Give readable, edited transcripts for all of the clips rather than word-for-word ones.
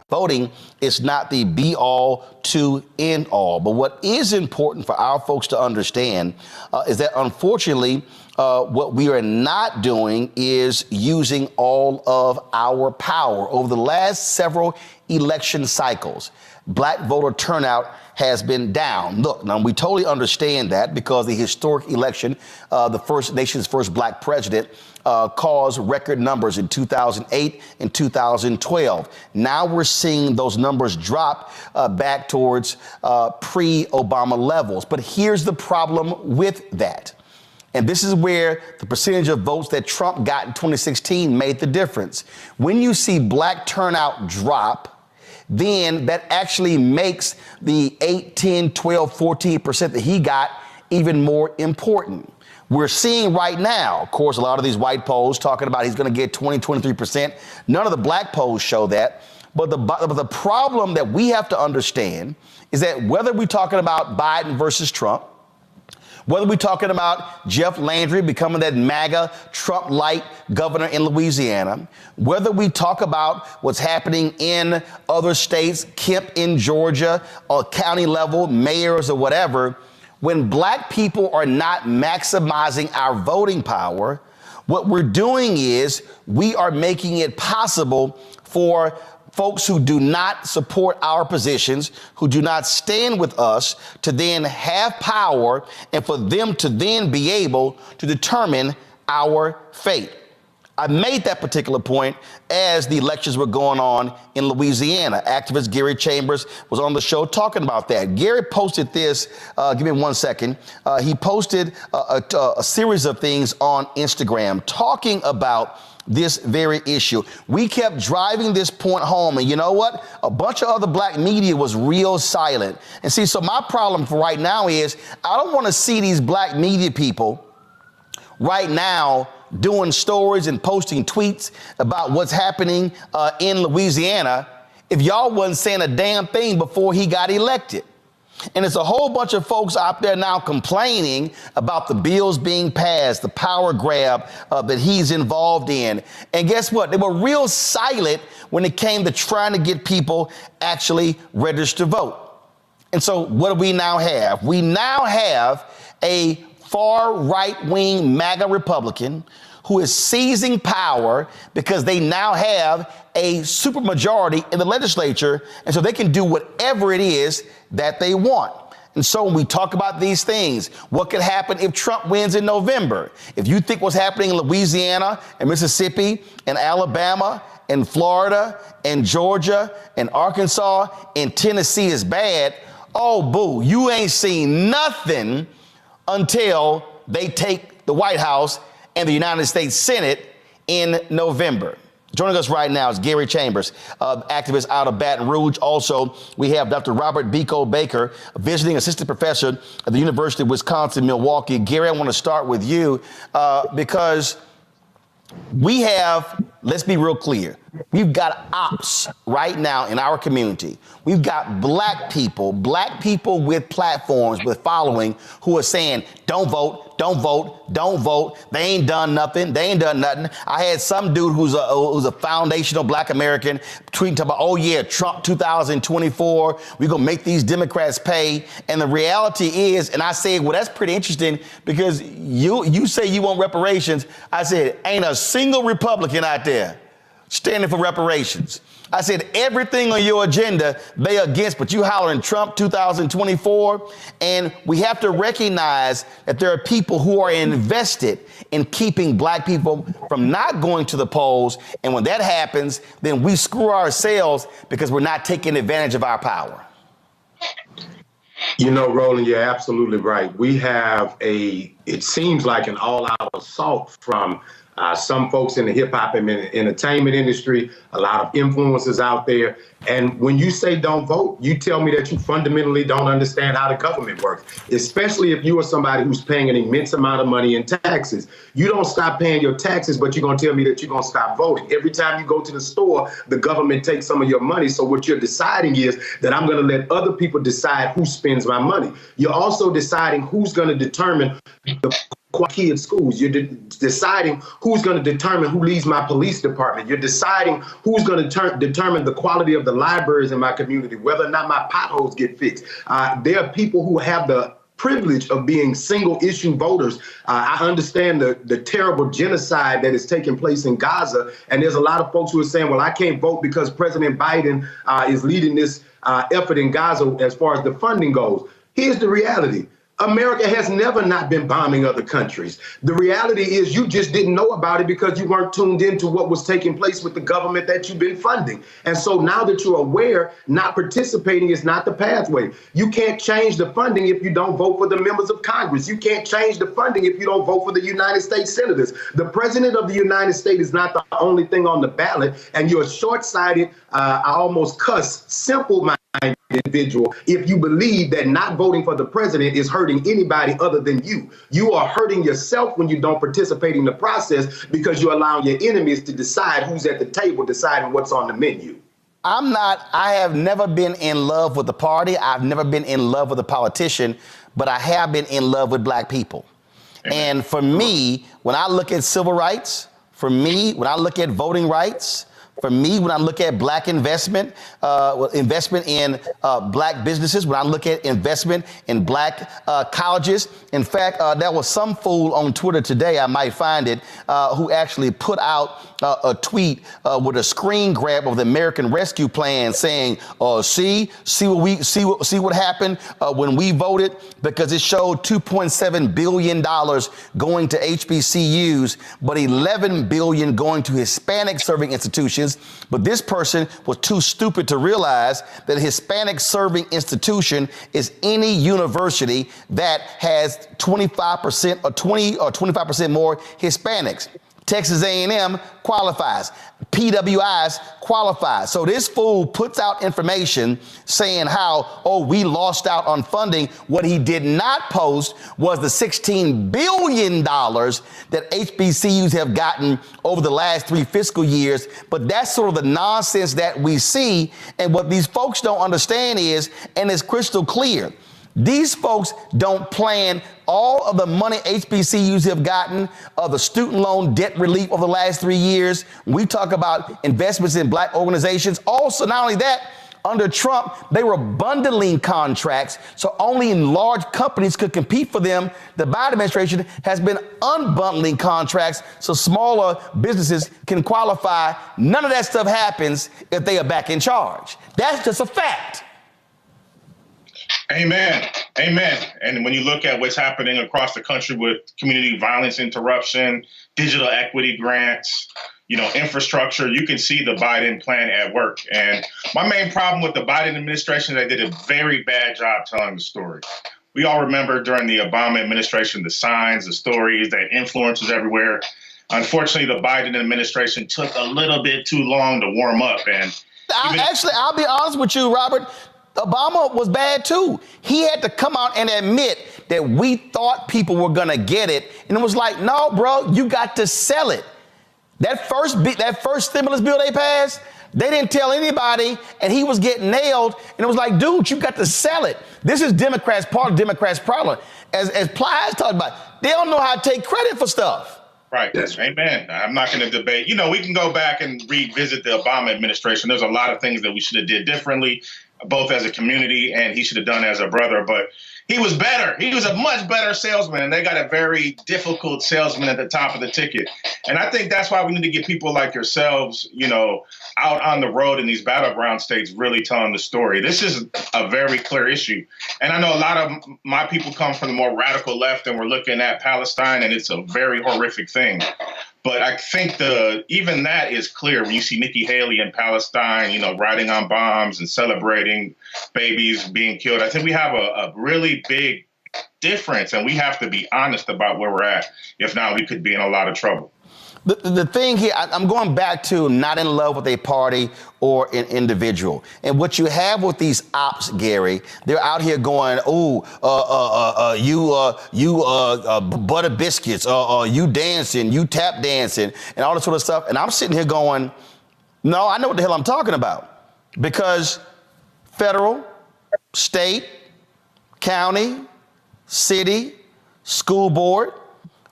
Voting is not the be all to end all. But what is important for our folks to understand is that unfortunately, what we are not doing is using all of our power. Over the last several election cycles, black voter turnout has been down. Look, now we totally understand that because the historic election, the nation's first black president, caused record numbers in 2008 and 2012. Now we're seeing those numbers drop back towards pre-Obama levels. But here's the problem with that. And this is where the percentage of votes that Trump got in 2016 made the difference. When you see black turnout drop, then that actually makes the 8, 10, 12, 14% that he got even more important. We're seeing right now, of course, a lot of these white polls talking about he's going to get 20, 23%. None of the black polls show that. But the problem that we have to understand is that whether we're talking about Biden versus Trump, whether we're talking about Jeff Landry becoming that MAGA Trump-light governor in Louisiana, whether we talk about what's happening in other states, Kemp in Georgia, or county level, mayors or whatever, when black people are not maximizing our voting power, what we're doing is we are making it possible for folks who do not support our positions, who do not stand with us, to then have power and for them to then be able to determine our fate. I made that particular point as the elections were going on in Louisiana. Activist Gary Chambers was on the show talking about that. Gary posted this, give me 1 second. He posted a series of things on Instagram talking about this very issue. We kept driving this point home, and you know what? A bunch of other black media was real silent. And see, so my problem for right now is I don't want to see these black media people right now doing stories and posting tweets about what's happening in Louisiana if y'all wasn't saying a damn thing before he got elected. And it's a whole bunch of folks out there now complaining about the bills being passed, the power grab that he's involved in. And guess what? They were real silent when it came to trying to get people actually registered to vote. And so what do we now have? We now have a far right-wing MAGA Republican who is seizing power because they now have a supermajority in the legislature, and so they can do whatever it is that they want. And so when we talk about these things, what could happen if Trump wins in November? If you think what's happening in Louisiana and Mississippi and Alabama and Florida and Georgia and Arkansas and Tennessee is bad, oh, boo, you ain't seen nothing until they take the White House and the United States Senate in November. Joining us right now is Gary Chambers, activist out of Baton Rouge. Also, we have Dr. Robert Biko Baker, visiting assistant professor at the University of Wisconsin, Milwaukee. Gary, I want to start with you because we have, let's be real clear, we've got ops right now in our community. We've got black people with platforms, with following, who are saying, don't vote, don't vote, don't vote. They ain't done nothing. They ain't done nothing. I had some dude who's a foundational black American tweeting about, oh yeah, Trump 2024, we're going to make these Democrats pay. And the reality is, and I said, well, that's pretty interesting because you say you want reparations. I said, ain't a single Republican out there standing for reparations. I said, everything on your agenda they against, but you hollering Trump 2024. And we have to recognize that there are people who are invested in keeping black people from not going to the polls. And when that happens, then we screw ourselves because we're not taking advantage of our power. You know, Roland, you're absolutely right. We have it seems like an all-out assault from some folks in the hip hop and entertainment industry, a lot of influencers out there. And when you say don't vote, you tell me that you fundamentally don't understand how the government works, especially if you are somebody who's paying an immense amount of money in taxes. You don't stop paying your taxes, but you're going to tell me that you're going to stop voting. Every time you go to the store, the government takes some of your money. So what you're deciding is that I'm going to let other people decide who spends my money. You're also deciding who's going to determine the quality of schools. You're deciding who's going to determine who leads my police department. You're deciding who's going to determine the quality of the libraries in my community, whether or not my potholes get fixed. There are people who have the privilege of being single issue voters. I understand the terrible genocide that is taking place in Gaza. And there's a lot of folks who are saying, well, I can't vote because President Biden is leading this effort in Gaza as far as the funding goes. Here's the reality. America has never not been bombing other countries. The reality is you just didn't know about it because you weren't tuned into what was taking place with the government that you've been funding. And so now that you're aware, not participating is not the pathway. You can't change the funding if you don't vote for the members of Congress. You can't change the funding if you don't vote for the United States senators. The president of the United States is not the only thing on the ballot, and you're short-sighted, I almost cuss, simple-minded individual if you believe that not voting for the president is hurting anybody other than you. You are hurting yourself when you don't participate in the process because you're allowing your enemies to decide who's at the table, deciding what's on the menu. I have never been in love with the party. I've never been in love with a politician, but I have been in love with black people. Amen. And for me, when I look at civil rights, for me, when I look at voting rights, for me, when I look at black investment in black businesses, when I look at investment in black colleges, in fact, there was some fool on Twitter today, I might find it, who actually put out a tweet with a screen grab of the American Rescue Plan saying, see what happened when we voted, because it showed $2.7 billion going to HBCUs, but $11 billion going to Hispanic serving institutions. But this person was too stupid to realize that a Hispanic serving institution is any university that has 25% or 20 or 25% more Hispanics. Texas A&M qualifies. PWIs qualifies. So this fool puts out information saying how, we lost out on funding. What he did not post was the $16 billion that HBCUs have gotten over the last 3 fiscal years. But that's sort of the nonsense that we see. And what these folks don't understand is, and it's crystal clear, these folks don't plan all of the money HBCUs have gotten, the student loan debt relief over the last 3 years. We talk about investments in black organizations. Also, not only that, under Trump, they were bundling contracts, so only large companies could compete for them. The Biden administration has been unbundling contracts so smaller businesses can qualify. None of that stuff happens if they are back in charge. That's just a fact. Amen. Amen. And when you look at what's happening across the country with community violence interruption, digital equity grants, infrastructure, you can see the Biden plan at work. And my main problem with the Biden administration is they did a very bad job telling the story. We all remember during the Obama administration, the signs, the stories, the influencers everywhere. Unfortunately, the Biden administration took a little bit too long to warm up. And I'll be honest with you, Robert. Obama was bad too. He had to come out and admit that we thought people were going to get it. And it was like, no, bro, you got to sell it. That first stimulus bill they passed, they didn't tell anybody, and he was getting nailed. And it was like, dude, you got to sell it. This is Democrats' part of Democrats' problem. As Plies talked about, they don't know how to take credit for stuff. Right. Amen. I'm not going to debate. We can go back and revisit the Obama administration. There's a lot of things that we should have did differently, both as a community and he should have done as a brother. But he was better. He was a much better salesman. And they got a very difficult salesman at the top of the ticket. And I think that's why we need to get people like yourselves, out on the road in these battleground states really telling the story. This is a very clear issue. And I know a lot of my people come from the more radical left and we're looking at Palestine and it's a very horrific thing. But I think even that is clear when you see Nikki Haley in Palestine, riding on bombs and celebrating babies being killed. I think we have a really big difference and we have to be honest about where we're at. If not, we could be in a lot of trouble. The thing here, I'm going back to not in love with a party or an individual. And what you have with these ops, Gary, they're out here going, you butter biscuits, you dancing, you tap dancing, and all this sort of stuff. And I'm sitting here going, no, I know what the hell I'm talking about. Because federal, state, county, city, school board,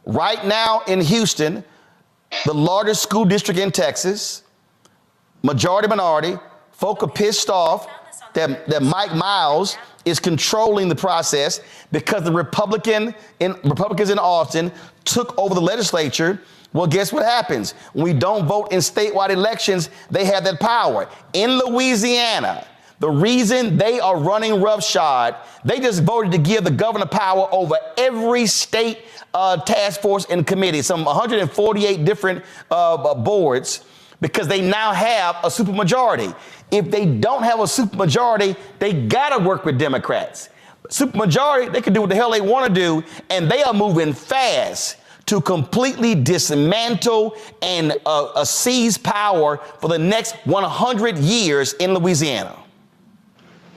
Right now in Houston, the largest school district in Texas, majority minority, folk are pissed off that Mike Miles is controlling the process because the Republicans in Austin took over the legislature. Well, guess what happens? When we don't vote in statewide elections, they have that power. In Louisiana, the reason they are running roughshod, they just voted to give the governor power over every state task force and committee, some 148 different boards, because they now have a supermajority. If they don't have a supermajority, they gotta work with Democrats. Supermajority, they can do what the hell they want to do, and they are moving fast to completely dismantle and seize power for the next 100 years in Louisiana.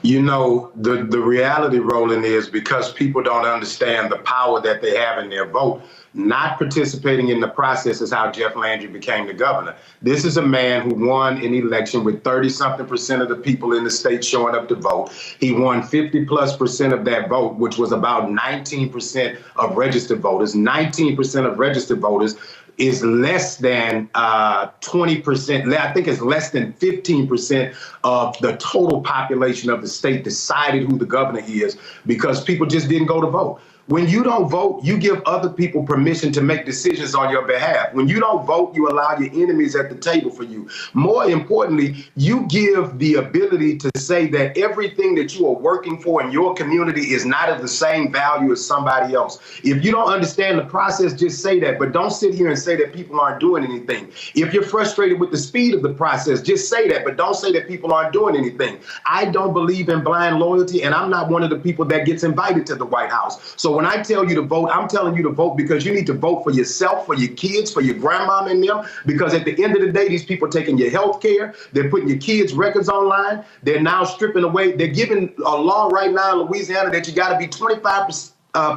You know, the reality, Roland, is because people don't understand the power that they have in their vote, not participating in the process is how Jeff Landry became the governor. This is a man who won an election with 30-something% of the people in the state showing up to vote. He won 50+% of that vote, which was about 19% of registered voters. 19% of registered voters is less than 20%. I think it's less than 15% of the total population of the state decided who the governor is because people just didn't go to vote. When you don't vote, you give other people permission to make decisions on your behalf. When you don't vote, you allow your enemies at the table for you. More importantly, you give the ability to say that everything that you are working for in your community is not of the same value as somebody else. If you don't understand the process, just say that, but don't sit here and say that people aren't doing anything. If you're frustrated with the speed of the process, just say that, but don't say that people aren't doing anything. I don't believe in blind loyalty, and I'm not one of the people that gets invited to the White House. So when I tell you to vote, I'm telling you to vote because you need to vote for yourself, for your kids, for your grandmom and them, because at the end of the day, these people are taking your health care. They're putting your kids' records online. They're now stripping away. They're giving a law right now in Louisiana that you got to be 25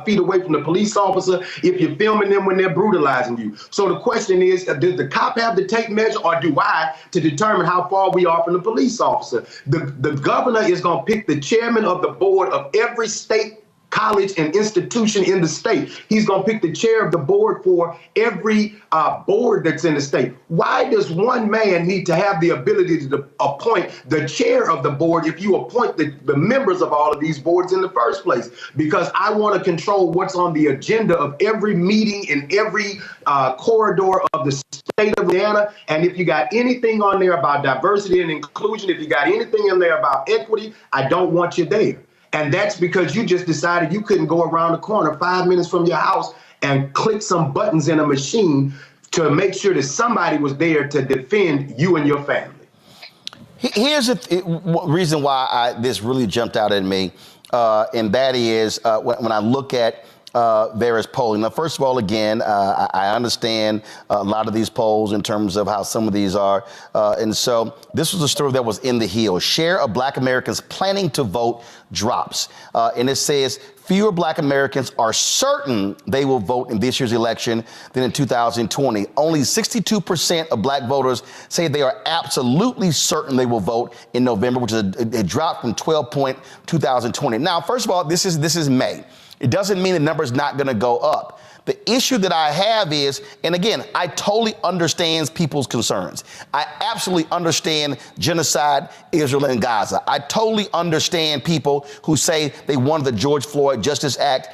feet away from the police officer if you're filming them when they're brutalizing you. So the question is, does the cop have to take measure, or do I, to determine how far we are from the police officer? The governor is going to pick the chairman of the board of every state college and institution in the state. He's going to pick the chair of the board for every board that's in the state. Why does one man need to have the ability to appoint the chair of the board if you appoint the members of all of these boards in the first place? Because I want to control what's on the agenda of every meeting in every corridor of the state of Louisiana. And if you got anything on there about diversity and inclusion, if you got anything in there about equity, I don't want you there. And that's because you just decided you couldn't go around the corner 5 minutes from your house and click some buttons in a machine to make sure that somebody was there to defend you and your family. Here's the reason why this really jumped out at me, and that is when I look at various polling. Now, first of all, again, I understand a lot of these polls in terms of how some of these are. And so this was a story that was in the Hill. Share of Black Americans planning to vote drops. And it says fewer Black Americans are certain they will vote in this year's election than in 2020. Only 62% of Black voters say they are absolutely certain they will vote in November, which is a drop from 2020. Now, first of all, this is May. It doesn't mean the number is not going to go up. The issue that I have is, and again, I totally understand people's concerns. I absolutely understand genocide, Israel and Gaza. I totally understand people who say they wanted the George Floyd Justice Act.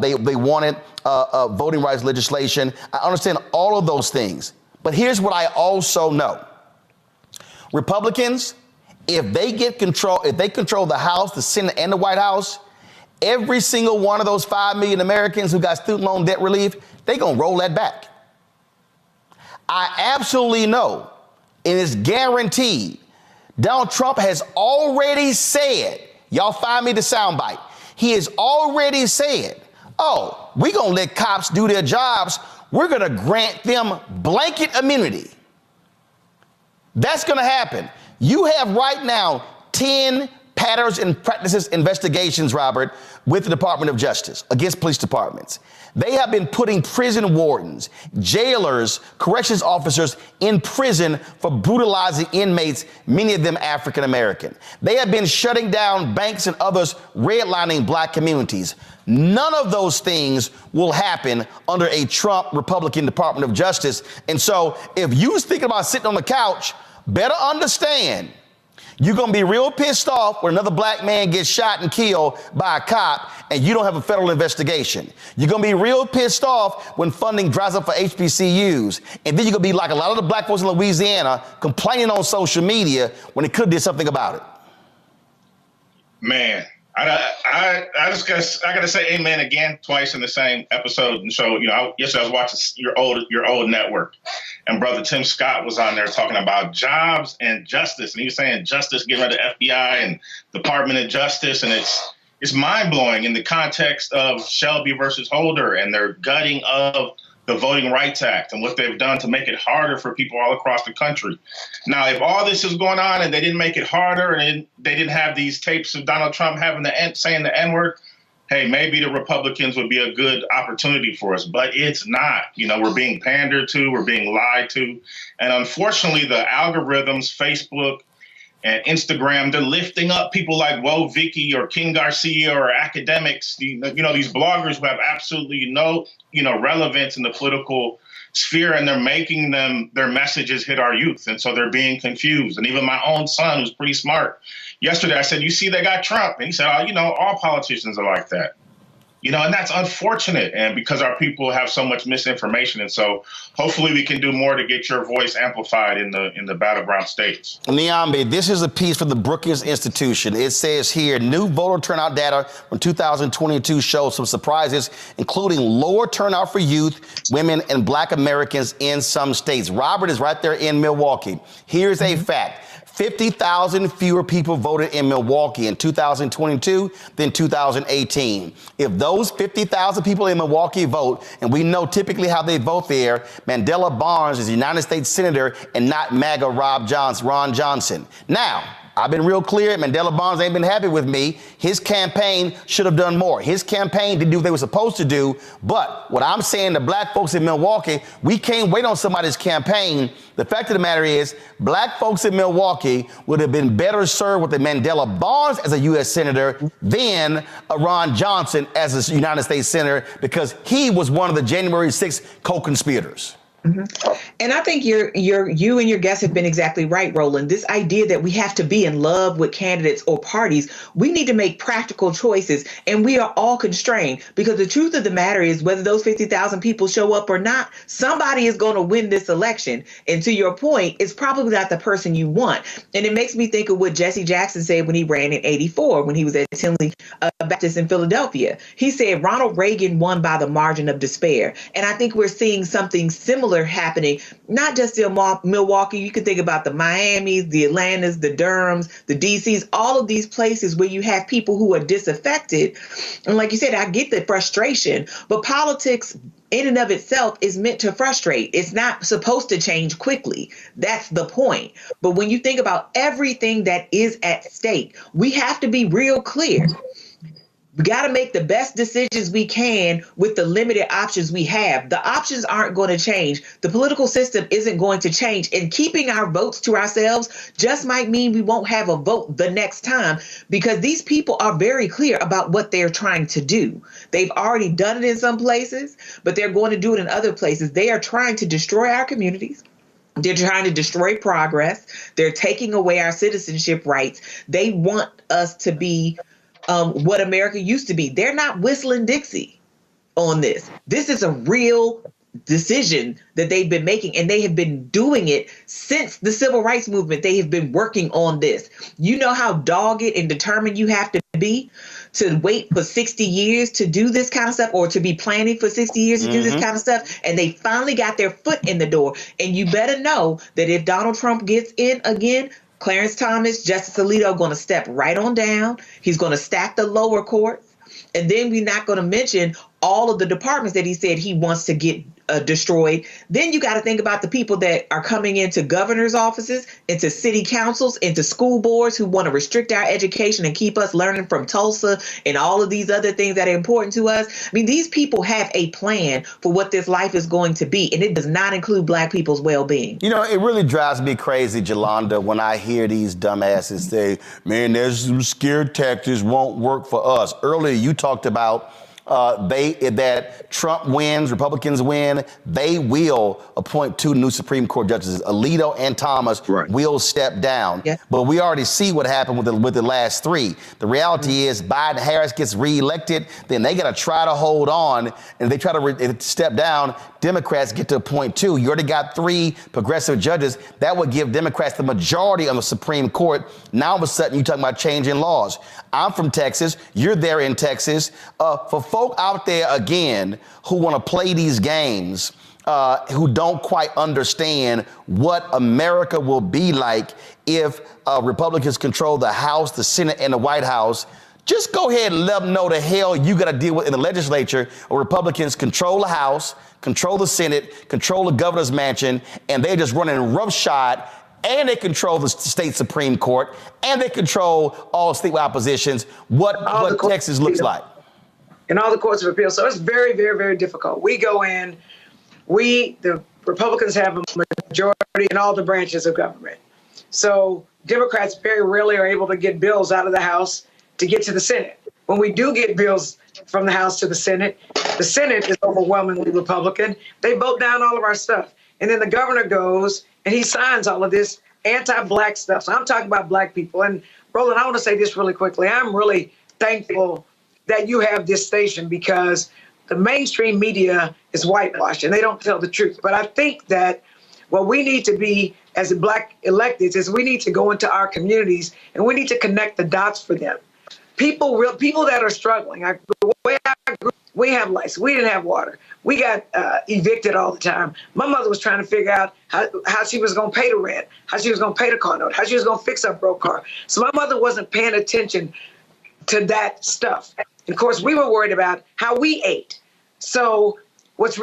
They wanted voting rights legislation. I understand all of those things. But here's what I also know. Republicans, if they control the House, the Senate, and the White House, every single one of those 5 million Americans who got student loan debt relief, they're going to roll that back. I absolutely know, and it's guaranteed, Donald Trump has already said, y'all find me the soundbite, he has already said, oh, we're going to let cops do their jobs. We're going to grant them blanket immunity. That's going to happen. You have right now 10 patterns and practices investigations, Robert, with the Department of Justice against police departments. They have been putting prison wardens, jailers, corrections officers in prison for brutalizing inmates, many of them African American. They have been shutting down banks and others, redlining black communities. None of those things will happen under a Trump Republican Department of Justice. And so if you're thinking about sitting on the couch, better understand you're going to be real pissed off when another black man gets shot and killed by a cop and you don't have a federal investigation. You're going to be real pissed off when funding dries up for HBCUs. And then you're going to be like a lot of the black folks in Louisiana complaining on social media when they could have did something about it. Man, I gotta say amen again twice in the same episode. And so, yesterday I was watching your old network, and Brother Tim Scott was on there talking about jobs and justice, and he was saying justice, getting rid of the FBI and Department of Justice, and it's mind blowing in the context of Shelby versus Holder and their gutting of the Voting Rights Act and what they've done to make it harder for people all across the country. Now, if all this is going on and they didn't make it harder and they didn't have these tapes of Donald Trump saying the N-word, hey, maybe the Republicans would be a good opportunity for us, but it's not. We're being pandered to, we're being lied to. And unfortunately, the algorithms, Facebook and Instagram, they're lifting up people like Woe Vicky or King Garcia or academics, these bloggers who have absolutely no, relevance in the political sphere, and they're making their messages hit our youth. And so they're being confused. And even my own son, who's pretty smart, yesterday I said, you see, they got Trump. And he said, all politicians are like that. And that's unfortunate, and because our people have so much misinformation. And so hopefully we can do more to get your voice amplified in the battleground states. Niambe, this is a piece from the Brookings Institution. It says here, new voter turnout data from 2022 shows some surprises, including lower turnout for youth, women, and black Americans in some states. Robert is right there in Milwaukee. Here's a fact. 50,000 fewer people voted in Milwaukee in 2022 than 2018. If those 50,000 people in Milwaukee vote, and we know typically how they vote there, Mandela Barnes is a United States Senator and not MAGA Ron Johnson. Now, I've been real clear. Mandela Barnes ain't been happy with me. His campaign should have done more. His campaign didn't do what they were supposed to do. But what I'm saying to black folks in Milwaukee, we can't wait on somebody's campaign. The fact of the matter is, black folks in Milwaukee would have been better served with a Mandela Barnes as a U.S. Senator than a Ron Johnson as a United States Senator, because he was one of the January 6th co-conspirators. Mm-hmm. And I think you and your guests have been exactly right, Roland. This idea that we have to be in love with candidates or parties, we need to make practical choices, and we are all constrained, because the truth of the matter is, whether those 50,000 people show up or not, somebody is going to win this election. And to your point, it's probably not the person you want. And it makes me think of what Jesse Jackson said when he ran in '84, when he was at Tinley Baptist in Philadelphia. He said Ronald Reagan won by the margin of despair. And I think we're seeing something similar happening, not just in Milwaukee. You can think about the Miamis, the Atlantas, the Durhams, the DCs, all of these places where you have people who are disaffected. And like you said, I get the frustration, but politics in and of itself is meant to frustrate. It's not supposed to change quickly. That's the point. But when you think about everything that is at stake, we have to be real clear. We got to make the best decisions we can with the limited options we have. The options aren't going to change. The political system isn't going to change. And keeping our votes to ourselves just might mean we won't have a vote the next time, because these people are very clear about what they're trying to do. They've already done it in some places, but they're going to do it in other places. They are trying to destroy our communities. They're trying to destroy progress. They're taking away our citizenship rights. They want us to be what America used to be. They're not whistling Dixie on this. This is a real decision that they've been making, and they have been doing it since the civil rights movement. They have been working on this. You know how dogged and determined you have to be to wait for 60 years to do this kind of stuff, or to be planning for 60 years to do this kind of stuff. And they finally got their foot in the door. And you better know that if Donald Trump gets in again, Clarence Thomas, Justice Alito are going to step right on down. He's going to stack the lower courts. And then we're not going to mention all of the departments that he said he wants to get destroyed. Then you got to think about the people that are coming into governor's offices, into city councils, into school boards who want to restrict our education and keep us learning from Tulsa and all of these other things that are important to us. I mean, these people have a plan for what this life is going to be, and it does not include Black people's well-being. You know, it really drives me crazy, Jolanda, when I hear these dumbasses say, man, there's some scared tactics won't work for us. Earlier, you talked about that Trump wins, Republicans win, they will appoint 2 new Supreme Court justices. Alito and Thomas will step down. Yeah. But we already see what happened with the last 3. The reality is Biden Harris gets reelected, then they got to try to hold on. And if they try to step down, Democrats get to appoint 2. You already got 3 progressive judges. That would give Democrats the majority on the Supreme Court. Now, all of a sudden, you're talking about changing laws. I'm from Texas. You're there in Texas. For folk out there, again, who want to play these games, who don't quite understand what America will be like if Republicans control the House, the Senate, and the White House, just go ahead and let them know the hell you got to deal with in the legislature where Republicans control the House, control the Senate, control the governor's mansion, and they're just running roughshod, and they control the state Supreme Court, and they control all statewide oppositions, what Texas looks like. In all the courts of appeal. So it's very, very, very difficult. We go in, the Republicans have a majority in all the branches of government. So Democrats very rarely are able to get bills out of the House to get to the Senate. When we do get bills from the House to the Senate is overwhelmingly Republican. They vote down all of our stuff. And then the governor goes and he signs all of this anti-Black stuff. So I'm talking about Black people. And Roland, I want to say this really quickly. I'm really thankful that you have this station because the mainstream media is whitewashed and they don't tell the truth. But I think that what we need to be as Black electeds is we need to go into our communities and we need to connect the dots for them. People that are struggling. The way I grew, we have lights. We didn't have water. We got evicted all the time. My mother was trying to figure out how she was going to pay the rent, how she was going to pay the car note, how she was going to fix her broke car. So my mother wasn't paying attention to that stuff. And of course, we were worried about how we ate. So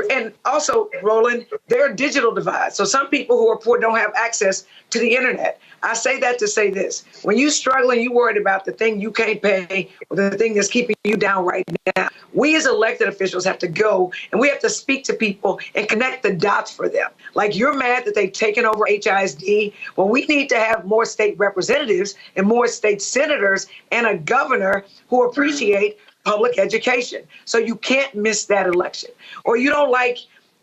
and also, Roland, there are digital divides. So some people who are poor don't have access to the internet. I say that to say this. When you're struggling, you're worried about the thing you can't pay or the thing that's keeping you down right now. We as elected officials have to go and we have to speak to people and connect the dots for them. Like you're mad that they've taken over HISD. Well, we need to have more state representatives and more state senators and a governor who appreciate public education. So you can't miss that election. Or you don't like,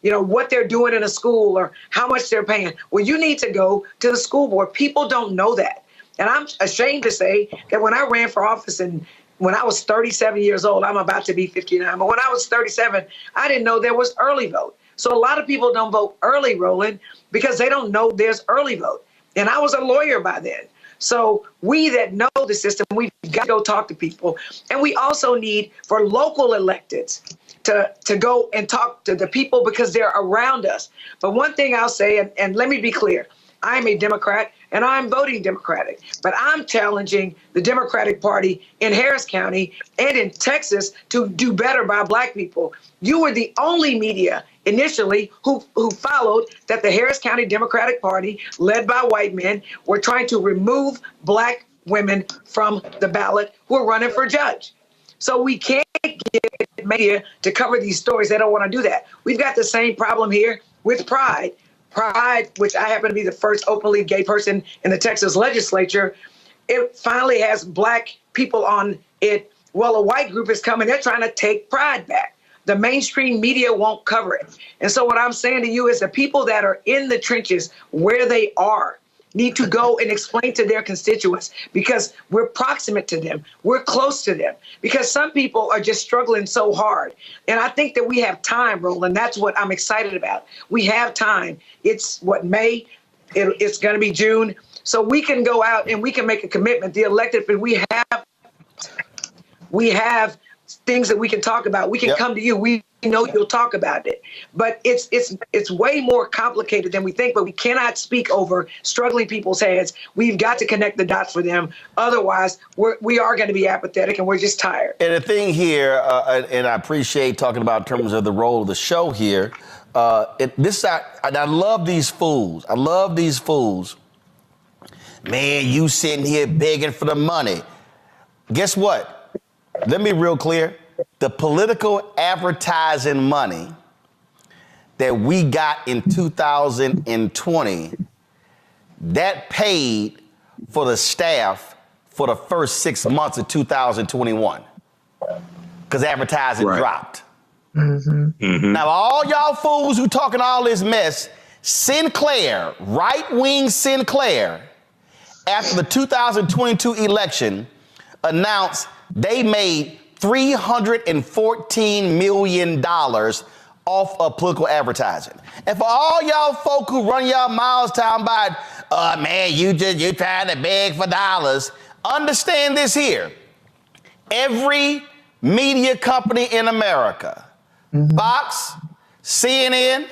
what they're doing in a school or how much they're paying. Well, you need to go to the school board. People don't know that. And I'm ashamed to say that when I ran for office and when I was 37 years old, I'm about to be 59, but when I was 37, I didn't know there was early vote. So a lot of people don't vote early, Roland, because they don't know there's early vote. And I was a lawyer by then. So we that know the system, we've got to go talk to people. And we also need for local electeds to go and talk to the people because they're around us. But one thing I'll say, and let me be clear, I'm a Democrat and I'm voting Democratic, but I'm challenging the Democratic Party in Harris County and in Texas to do better by Black people. You were the only media initially who followed that the Harris County Democratic Party, led by white men, were trying to remove Black women from the ballot who are running for judge. So we can't get media to cover these stories. They don't want to do that. We've got the same problem here with Pride. Pride, which I happen to be the first openly gay person in the Texas legislature, it finally has Black people on it. Well, a white group is coming. They're trying to take Pride back. The mainstream media won't cover it. And so what I'm saying to you is the people that are in the trenches where they are need to go and explain to their constituents because we're proximate to them. We're close to them because some people are just struggling so hard. And I think that we have time, Roland. That's what I'm excited about. We have time. It's May. It's going to be June. So we can go out and we can make a commitment. The elected, but we have things that we can talk about. We can come to you. We know you'll talk about it. But it's way more complicated than we think, but we cannot speak over struggling people's heads. We've got to connect the dots for them. Otherwise, we are going to be apathetic and we're just tired. And the thing here, and I appreciate talking about in terms of the role of the show here, I love these fools. I love these fools. Man, you sitting here begging for the money. Guess what? Let me be real clear. The political advertising money that we got in 2020, that paid for the staff for the first 6 months of 2021 because advertising dropped. Now, all y'all fools who talking all this mess, Sinclair, right-wing Sinclair, after the 2022 election, announced they made $314 million off of political advertising. And for all y'all folk who run y'all miles talking about, man, you trying to beg for dollars, understand this here. Every media company in America, Fox, CNN,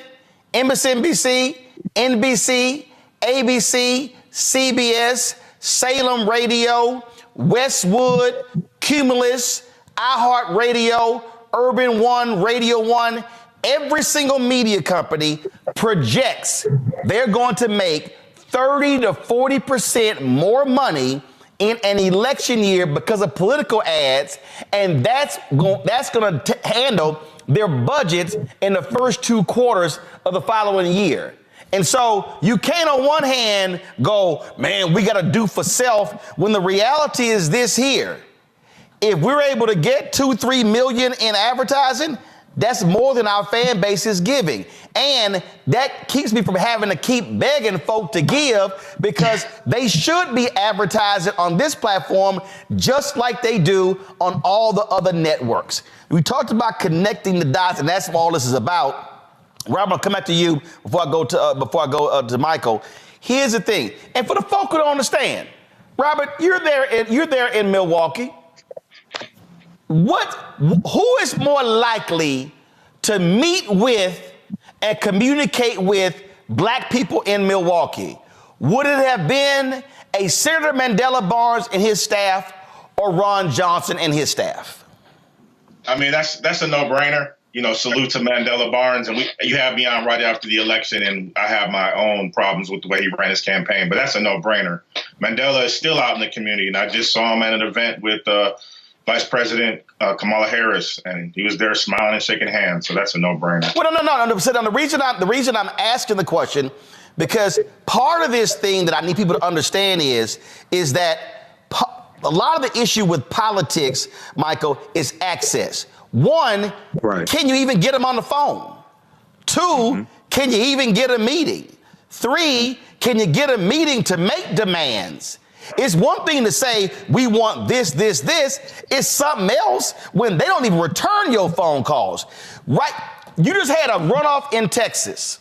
MSNBC, NBC, ABC, CBS, Salem Radio, Westwood, Cumulus, iHeartRadio, Urban One, Radio One, every single media company projects they're going to make 30 to 40% more money in an election year because of political ads, and that's going to handle their budgets in the first 2 quarters of the following year. And so you can't on one hand go, man, we got to do for self, when the reality is this here. If we're able to get 2-3 million in advertising, that's more than our fan base is giving. And that keeps me from having to keep begging folk to give, because they should be advertising on this platform just like they do on all the other networks. We talked about connecting the dots, and that's what all this is about. Rob, I'm gonna come back to you before I go to Michael. Here's the thing, and for the folk who don't understand, Robert, you're there in Milwaukee. Who is more likely to meet with and communicate with black people in Milwaukee? Would it have been a Senator Mandela Barnes and his staff, or Ron Johnson and his staff? I mean, that's a no-brainer. You know, salute to Mandela Barnes, and you have me on right after the election, and I have my own problems with the way he ran his campaign, but that's a no-brainer. Mandela is still out in the community, and I just saw him at an event with Vice President Kamala Harris, and he was there smiling and shaking hands, so that's a no-brainer. Well, no. So the reason I'm asking the question, because part of this thing that I need people to understand is that a lot of the issue with politics, Michael, is access. One, can you even get them on the phone? Two, can you even get a meeting? Three, can you get a meeting to make demands? It's one thing to say, we want this. It's something else when they don't even return your phone calls, right? You just had a runoff in Texas.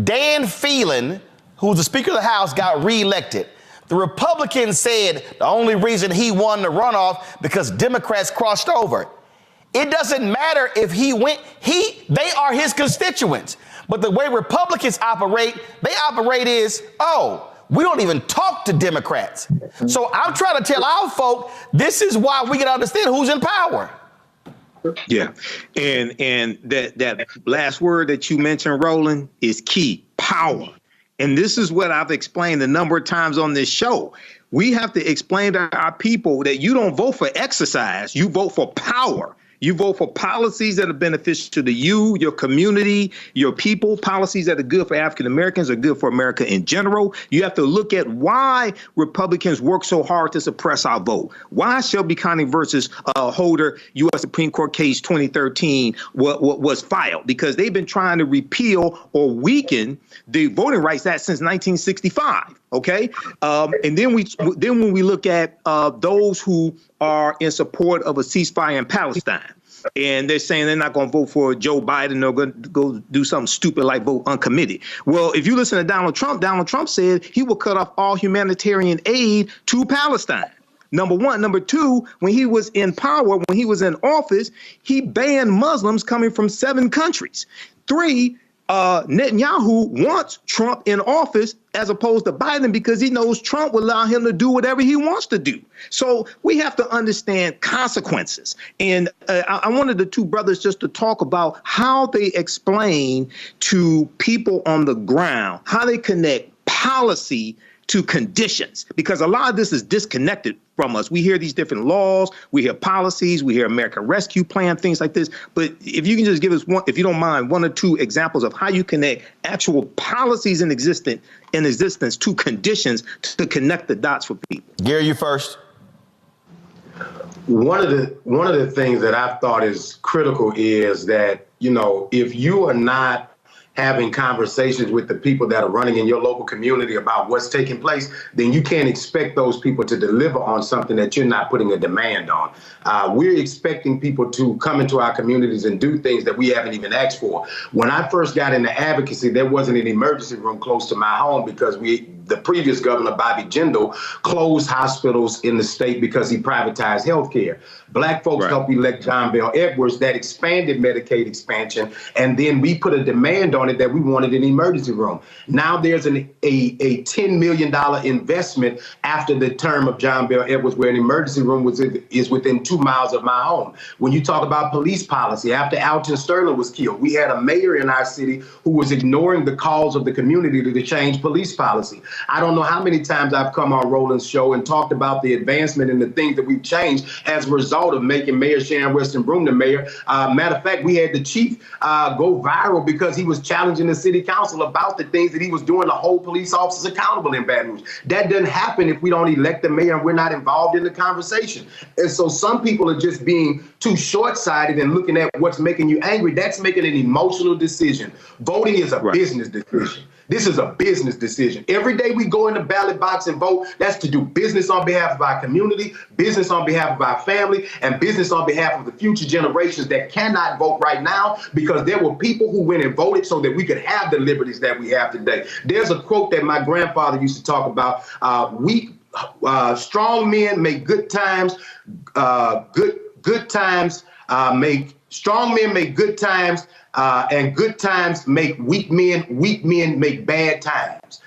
Dan Phelan, who's the Speaker of the House, got reelected. The Republicans said the only reason he won the runoff because Democrats crossed over. It doesn't matter if he went, they are his constituents. But the way Republicans operate, we don't even talk to Democrats. So I'm trying to tell our folk, this is why we can understand who's in power. Yeah. And that last word that you mentioned, Roland, is key: power. And this is what I've explained a number of times on this show. We have to explain to our people that you don't vote for exercise, you vote for power. You vote for policies that are beneficial to you, your community, your people, policies that are good for African Americans, are good for America in general. You have to look at why Republicans work so hard to suppress our vote. Why Shelby County versus Holder U.S. Supreme Court case 2013 was filed? Because they've been trying to repeal or weaken the Voting Rights Act since 1965. OK, and then when we look at those who are in support of a ceasefire in Palestine, and they're saying they're not going to vote for Joe Biden, they're going to go do something stupid like vote uncommitted. Well, if you listen to Donald Trump said he will cut off all humanitarian aid to Palestine. Number one. Number two, when he was in power, when he was in office, he banned Muslims coming from 7 countries. 3, Netanyahu wants Trump in office as opposed to Biden because he knows Trump will allow him to do whatever he wants to do. So we have to understand consequences. And I wanted the two brothers just to talk about how they explain to people on the ground, how they connect policy to conditions, because a lot of this is disconnected from us. We hear these different laws, we hear policies, we hear American Rescue Plan, things like this. But if you can just give us one, if you don't mind, one or two examples of how you connect actual policies in existence to conditions to connect the dots for people. Gary, you first. One of the things that I've thought is critical is that, if you are not having conversations with the people that are running in your local community about what's taking place, then you can't expect those people to deliver on something that you're not putting a demand on. We're expecting people to come into our communities and do things that we haven't even asked for. When I first got into advocacy, there wasn't an emergency room close to my home because the previous governor, Bobby Jindal, closed hospitals in the state because he privatized health care. Black folks helped elect John Bell Edwards that expanded Medicaid expansion, and then we put a demand on it that we wanted an emergency room. Now there's a $10 million investment after the term of John Bell Edwards where an emergency room is within 2 miles of my home. When you talk about police policy, after Alton Sterling was killed, we had a mayor in our city who was ignoring the calls of the community to change police policy. I don't know how many times I've come on Roland's show and talked about the advancement and the things that we've changed as a result of making Mayor Sharon Weston Broome the mayor. Matter of fact, we had the chief go viral because he was challenging the city council about the things that he was doing to hold police officers accountable in Baton Rouge. That doesn't happen if we don't elect the mayor and we're not involved in the conversation. And so some people are just being too short-sighted and looking at what's making you angry. That's making an emotional decision. Voting is a business decision. This is a business decision. Every day we go in the ballot box and vote, that's to do business on behalf of our community, business on behalf of our family, and business on behalf of the future generations that cannot vote right now because there were people who went and voted so that we could have the liberties that we have today. There's a quote that my grandfather used to talk about, strong men make good times, strong men make good times, and good times make weak men make bad times.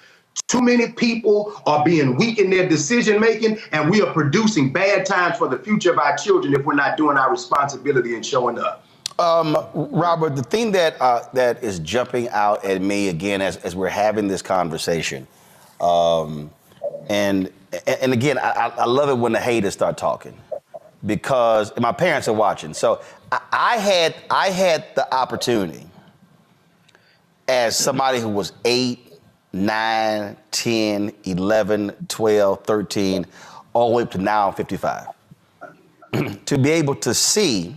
Too many people are being weak in their decision making, and we are producing bad times for the future of our children if we're not doing our responsibility and showing up. Robert, the thing that is jumping out at me again as we're having this conversation, and again, I love it when the haters start talking, because my parents are watching. So I had the opportunity as somebody who was 8, 9, 10, 11, 12, 13, all the way up to now I'm 55, to be able to see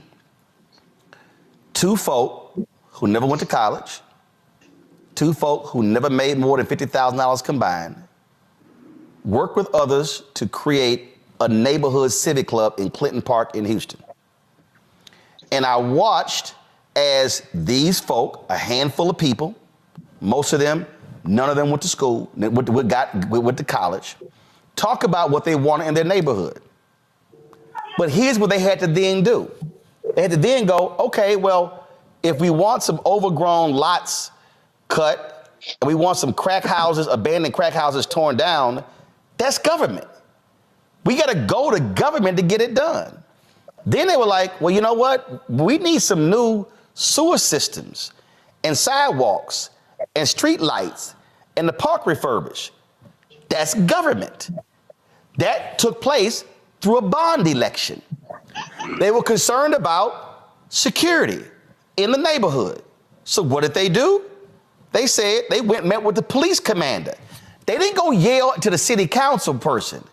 two folk who never went to college, two folk who never made more than $50,000 combined, work with others to create a neighborhood civic club in Clinton Park in Houston. And I watched as these folk, a handful of people, most of them, none of them went to school, went to college, talk about what they wanted in their neighborhood. But here's what they had to then do. They had to then go, okay, well, if we want some overgrown lots cut, and we want some crack houses, abandoned crack houses torn down, that's government. We got to go to government to get it done. Then they were like, well, you know what? We need some new sewer systems and sidewalks and street lights and the park refurbished. That's government. That took place through a bond election. They were concerned about security in the neighborhood. So what did they do? They said they went and met with the police commander. They didn't go yell to the city council person.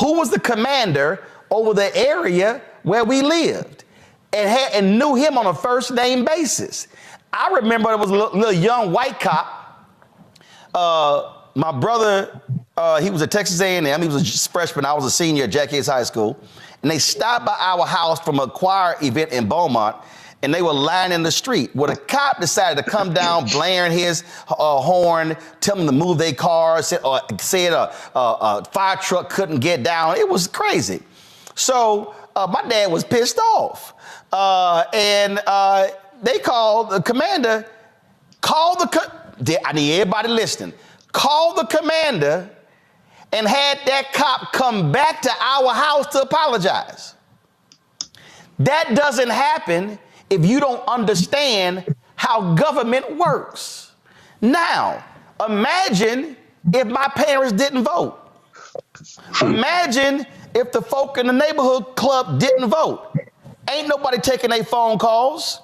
Who was the commander over the area where we lived and knew him on a first name basis? I remember there was a little young white cop. My brother, he was at Texas A&M. He was a freshman. I was a senior at Jack Yates High School. And they stopped by our house from a choir event in Beaumont, and they were lining the street. Well, the cop decided to come down, blaring his horn, tell them to move their cars, said a fire truck couldn't get down. It was crazy. So my dad was pissed off. And they called the commander. I need everybody listening. Call the commander and had that cop come back to our house to apologize. That doesn't happen if you don't understand how government works. Now, imagine if my parents didn't vote. Imagine if the folk in the neighborhood club didn't vote. Ain't nobody taking their phone calls.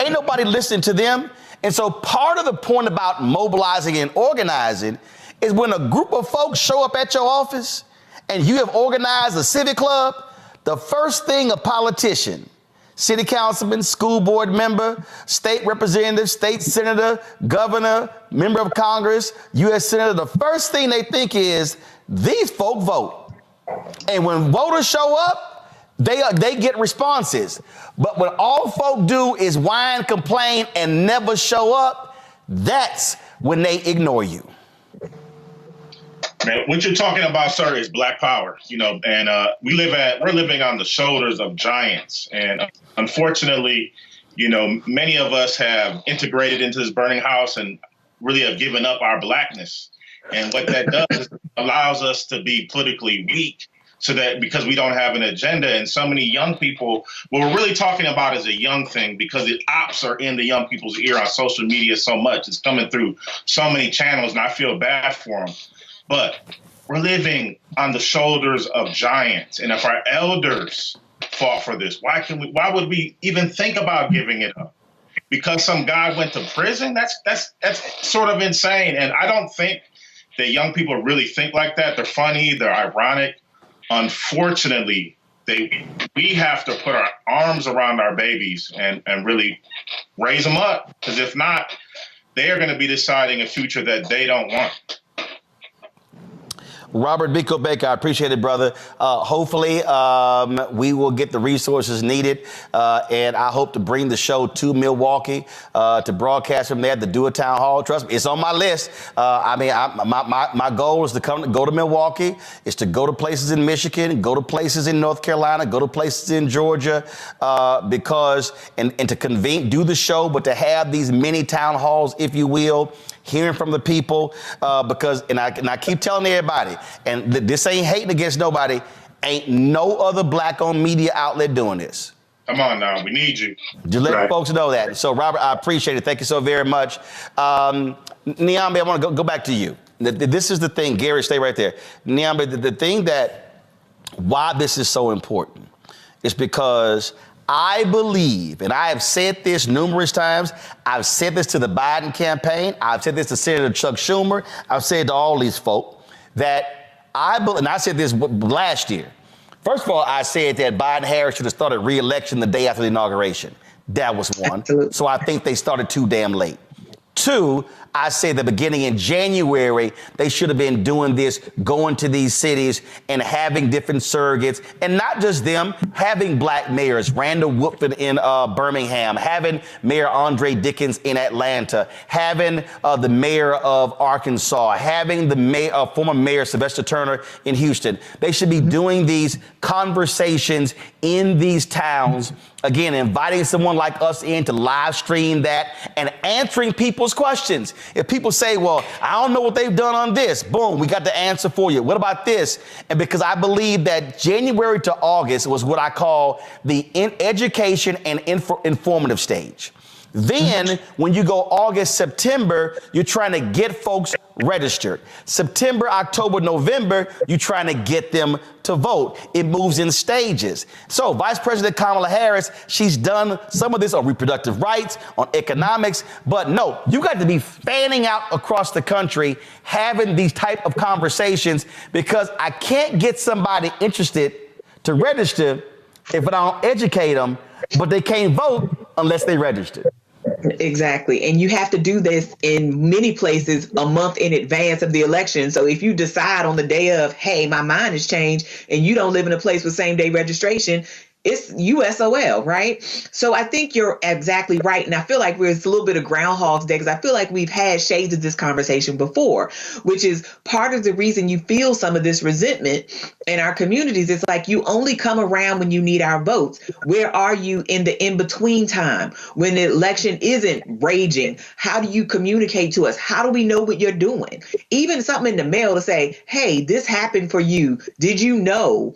Ain't nobody listening to them. And so part of the point about mobilizing and organizing is when a group of folks show up at your office and you have organized a civic club, the first thing a politician, city councilman, school board member, state representative, state senator, governor, member of Congress, U.S. senator, the first thing they think is these folk vote. And when voters show up, they get responses. But when all folk do is whine, complain, and never show up, that's when they ignore you. Man, what you're talking about, sir, is Black power, and we're living on the shoulders of giants. And unfortunately, many of us have integrated into this burning house and really have given up our Blackness. And what that does is allows us to be politically weak. So that because we don't have an agenda, and so many young people, what we're really talking about is a young thing, because the ops are in the young people's ear on social media so much. It's coming through so many channels, and I feel bad for them. But we're living on the shoulders of giants. And if our elders fought for this, why would we even think about giving it up? Because some guy went to prison? That's sort of insane. And I don't think that young people really think like that. They're funny, they're ironic. Unfortunately, we have to put our arms around our babies and really raise them up, because if not, they are going to be deciding a future that they don't want. Robert Biko Baker, I appreciate it, brother. Hopefully, we will get the resources needed, and I hope to bring the show to Milwaukee to broadcast from there, to do a town hall. Trust me, it's on my list. My goal is to go to Milwaukee, is to go to places in Michigan, go to places in North Carolina, go to places in Georgia, because to convene, do the show, but to have these mini town halls, if you will, hearing from the people, because I keep telling everybody, and this ain't hating against nobody, ain't no other Black-owned media outlet doing this. Come on now, we need you. Just let folks know that. So, Robert, I appreciate it. Thank you so very much. Niambe, I want to go back to you. This is the thing. Gary, stay right there. Niambe, the thing why this is so important is because I believe, and I have said this numerous times, I've said this to the Biden campaign, I've said this to Senator Chuck Schumer, I've said to all these folk, that and I said this last year. First of all, I said that Biden-Harris should have started re-election the day after the inauguration. That was one. Absolutely. So I think they started too damn late. Two, I said that beginning in January, they should have been doing this, going to these cities and having different surrogates, and not just them, having Black mayors, Randall Woodford in Birmingham, having Mayor Andre Dickens in Atlanta, having the mayor of Arkansas, having the former mayor Sylvester Turner in Houston. They should be doing these conversations in these towns. Again, inviting someone like us in to live stream that and answering people's questions. If people say, well, I don't know what they've done on this, boom, we got the answer for you. What about this? And because I believe that January to August was what I call the education and informative stage. Then when you go August, September, you're trying to get folks registered. September, October, November, you're trying to get them to vote. It moves in stages. So Vice President Kamala Harris, she's done some of this on reproductive rights, on economics, but no, you got to be fanning out across the country, having these type of conversations, because I can't get somebody interested to register if I don't educate them, but they can't vote unless they register. Exactly. And you have to do this in many places a month in advance of the election. So if you decide on the day of, hey, my mind has changed, and you don't live in a place with same day registration, it's USOL, right? So I think you're exactly right. And I feel like it's a little bit of Groundhog's Day, because I feel like we've had shades of this conversation before, which is part of the reason you feel some of this resentment in our communities. It's like you only come around when you need our votes. Where are you in the in-between time when the election isn't raging? How do you communicate to us? How do we know what you're doing? Even something in the mail to say, hey, this happened for you. Did you know?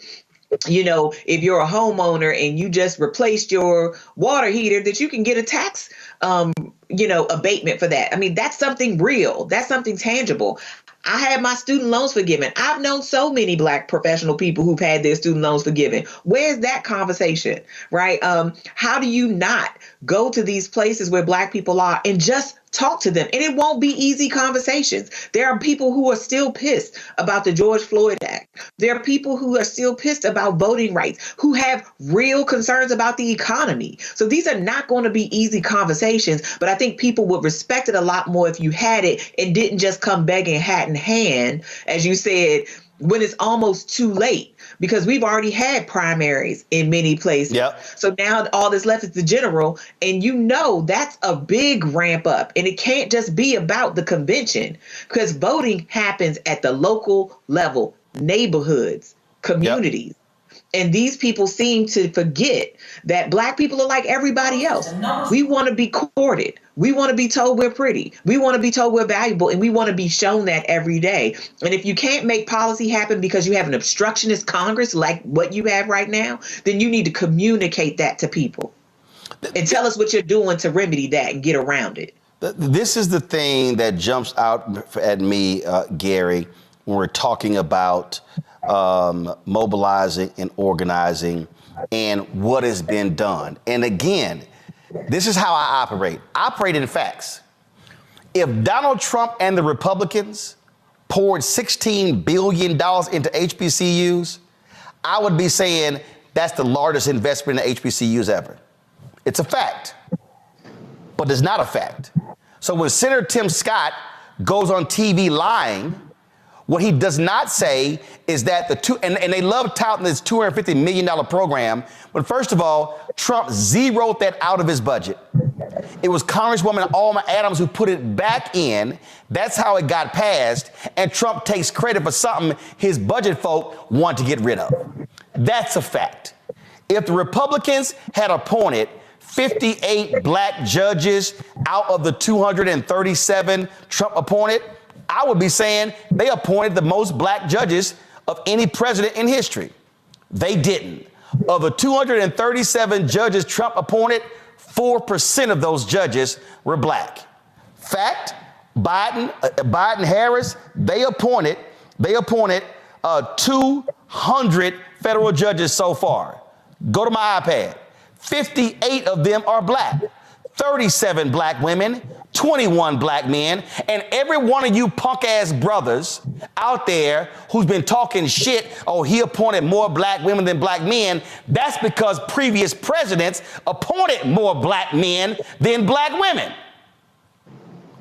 You know, if you're a homeowner and you just replaced your water heater, that you can get a tax, abatement for that. I mean, that's something real. That's something tangible. I had my student loans forgiven. I've known so many Black professional people who've had their student loans forgiven. Where's that conversation, right? How do you not go to these places where Black people are and just talk to them? And it won't be easy conversations. There are people who are still pissed about the George Floyd Act. There are people who are still pissed about voting rights, who have real concerns about the economy. So these are not going to be easy conversations, but I think people would respect it a lot more if you had it and didn't just come begging hat in hand, as you said, when it's almost too late, because we've already had primaries in many places. Yep. So now all that's left is the general. And that's a big ramp up. And it can't just be about the convention, because voting happens at the local level, neighborhoods, communities. Yep. And these people seem to forget that Black people are like everybody else. We want to be courted. We want to be told we're pretty. We want to be told we're valuable. And we want to be shown that every day. And if you can't make policy happen because you have an obstructionist Congress like what you have right now, then you need to communicate that to people and tell us what you're doing to remedy that and get around it. This is the thing that jumps out at me, Gary, when we're talking about mobilizing and organizing and what has been done. And again, this is how I operate. I operate in facts. If Donald Trump and the Republicans poured $16 billion into HBCUs, I would be saying that's the largest investment in HBCUs ever. It's a fact, but it's not a fact. So when Senator Tim Scott goes on TV lying, what he does not say is that and they love touting this $250 million program, but first of all, Trump zeroed that out of his budget. It was Congresswoman Alma Adams who put it back in. That's how it got passed, and Trump takes credit for something his budget folk want to get rid of. That's a fact. If the Republicans had appointed 58 Black judges out of the 237 Trump appointed, I would be saying they appointed the most Black judges of any president in history. They didn't. Of the 237 judges Trump appointed, 4% of those judges were Black. Fact, Biden, Harris, they appointed 200 federal judges so far. Go to my iPad. 58 of them are Black. 37 Black women, 21 Black men, and every one of you punk ass brothers out there who's been talking shit, oh, he appointed more Black women than Black men, that's because previous presidents appointed more Black men than Black women.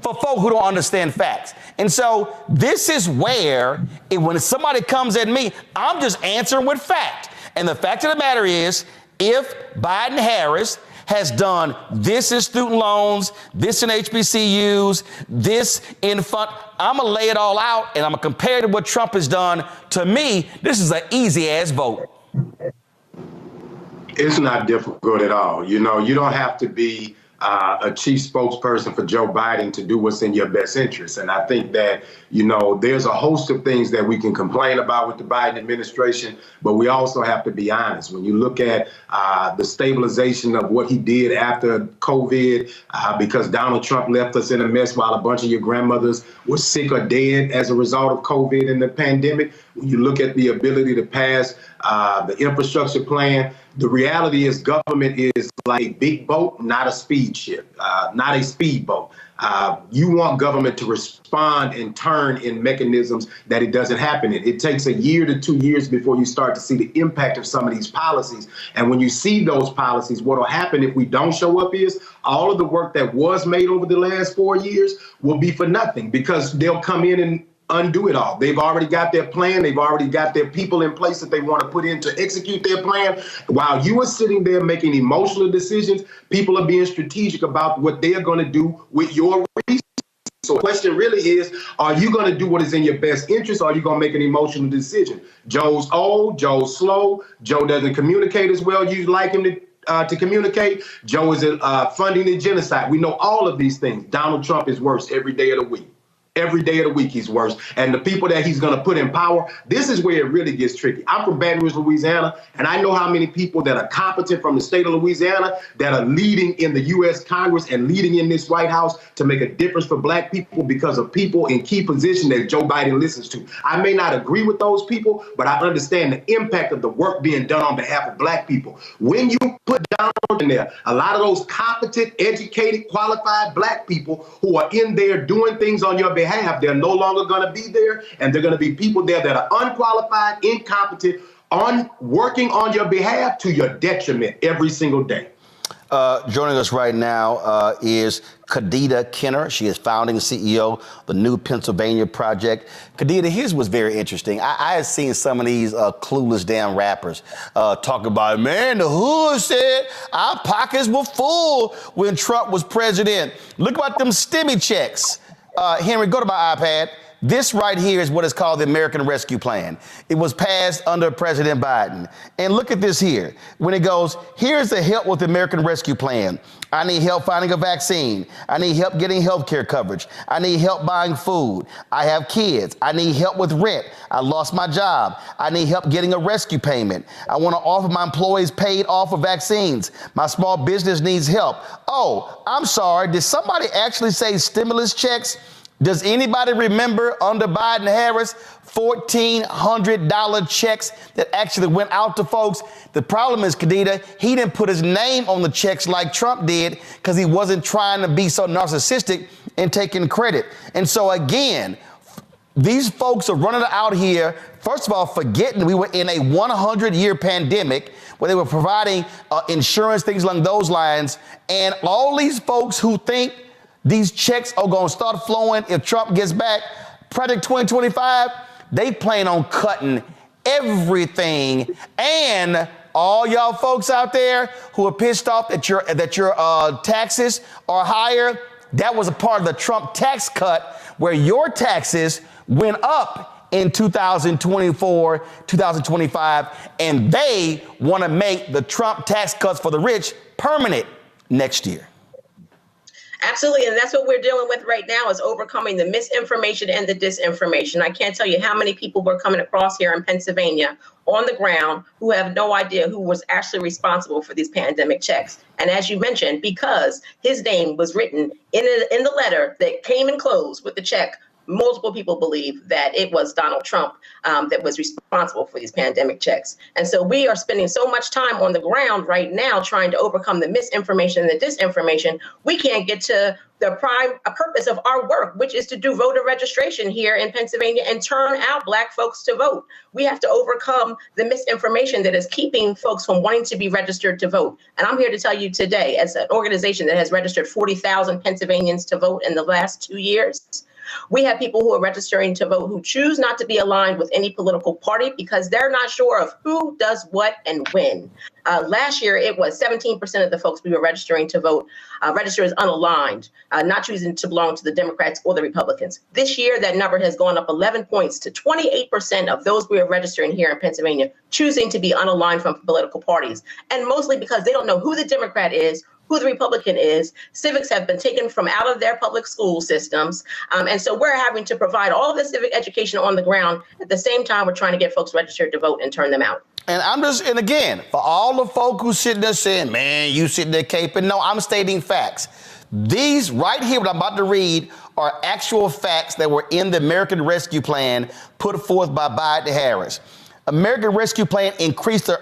For folk who don't understand facts. And so this is where, when somebody comes at me, I'm just answering with fact. And the fact of the matter is, if Biden-Harris has done this in student loans, this in HBCUs, this in fund, I'm going to lay it all out and I'm going to compare it to what Trump has done. To me, this is an easy ass vote. It's not difficult at all. You know, you don't have to be a chief spokesperson for Joe Biden to do what's in your best interest. And I think that, you know, there's a host of things that we can complain about with the Biden administration, but we also have to be honest. When you look at the stabilization of what he did after COVID, because Donald Trump left us in a mess while a bunch of your grandmothers were sick or dead as a result of COVID and the pandemic, when you look at the ability to pass the infrastructure plan, the reality is government is like a big boat, not a speed ship, not a speedboat. You want government to respond and turn in mechanisms that it doesn't happen in. It takes a year to 2 years before you start to see the impact of some of these policies. And when you see those policies, what will happen if we don't show up is all of the work that was made over the last 4 years will be for nothing, because they'll come in and undo it all. They've already got their plan. They've already got their people in place that they want to put in to execute their plan. While you are sitting there making emotional decisions, people are being strategic about what they are going to do with your resources. So the question really is, are you going to do what is in your best interest, or are you going to make an emotional decision? Joe's old, Joe's slow, Joe doesn't communicate as well you'd like him to communicate. Joe is funding the genocide. We know all of these things. Donald Trump is worse every day of the week. Every day of the week he's worse. And the people that he's going to put in power, this is where it really gets tricky. I'm from Baton Rouge, Louisiana, and I know how many people that are competent from the state of Louisiana that are leading in the U.S. Congress and leading in this White House to make a difference for black people because of people in key positions that Joe Biden listens to. I may not agree with those people, but I understand the impact of the work being done on behalf of black people. When you put Donald in there, a lot of those competent, educated, qualified black people who are in there doing things on your behalf, they're no longer going to be there, and they're going to be people there that are unqualified, incompetent, working on your behalf to your detriment every single day. Joining us right now is Khadida Kenner. She is founding CEO of the New Pennsylvania Project. Khadida, here's what's very interesting. I had seen some of these clueless damn rappers talk about, man, the hood said our pockets were full when Trump was president. Look about them stimmy checks. Henry, go to my iPad. This right here is what is called the American Rescue Plan. It was passed under President Biden. And look at this here. When it goes, here's the help with the American Rescue Plan. I need help finding a vaccine. I need help getting health care coverage. I need help buying food. I have kids. I need help with rent. I lost my job. I need help getting a rescue payment. I want to offer my employees paid off for vaccines. My small business needs help. Oh, I'm sorry. Did somebody actually say stimulus checks? Does anybody remember under Biden-Harris $1,400 checks that actually went out to folks? The problem is, Khadida, he didn't put his name on the checks like Trump did because he wasn't trying to be so narcissistic and taking credit. And so again, these folks are running out here, first of all, forgetting we were in a 100-year pandemic where they were providing insurance, things along those lines. And all these folks who think these checks are going to start flowing if Trump gets back, Project 2025, they plan on cutting everything. And all y'all folks out there who are pissed off that your taxes are higher, that was a part of the Trump tax cut where your taxes went up in 2024, 2025, and they want to make the Trump tax cuts for the rich permanent next year. Absolutely. And that's what we're dealing with right now, is overcoming the misinformation and the disinformation. I can't tell you how many people we're coming across here in Pennsylvania on the ground who have no idea who was actually responsible for these pandemic checks. And as you mentioned, because his name was written in the letter that came enclosed with the check, multiple people believe that it was Donald Trump that was responsible for these pandemic checks. And so we are spending so much time on the ground right now trying to overcome the misinformation and the disinformation. We can't get to the prime purpose of our work, which is to do voter registration here in Pennsylvania and turn out Black folks to vote. We have to overcome the misinformation that is keeping folks from wanting to be registered to vote. And I'm here to tell you today, as an organization that has registered 40,000 Pennsylvanians to vote in the last 2 years, we have people who are registering to vote who choose not to be aligned with any political party because they're not sure of who does what and when. Last year, it was 17% of the folks we were registering to vote registered as unaligned, not choosing to belong to the Democrats or the Republicans. This year, that number has gone up 11 points to 28% of those we are registering here in Pennsylvania choosing to be unaligned from political parties, and mostly because they don't know who the Democrat is, who the Republican is. Civics have been taken from out of their public school systems. And so we're having to provide all of the civic education on the ground. At the same time, we're trying to get folks registered to vote and turn them out. And again, for all the folk who sitting there saying, man, you sitting there caping, no, I'm stating facts. These right here, what I'm about to read, are actual facts that were in the American Rescue Plan put forth by Biden-Harris. American Rescue Plan increased the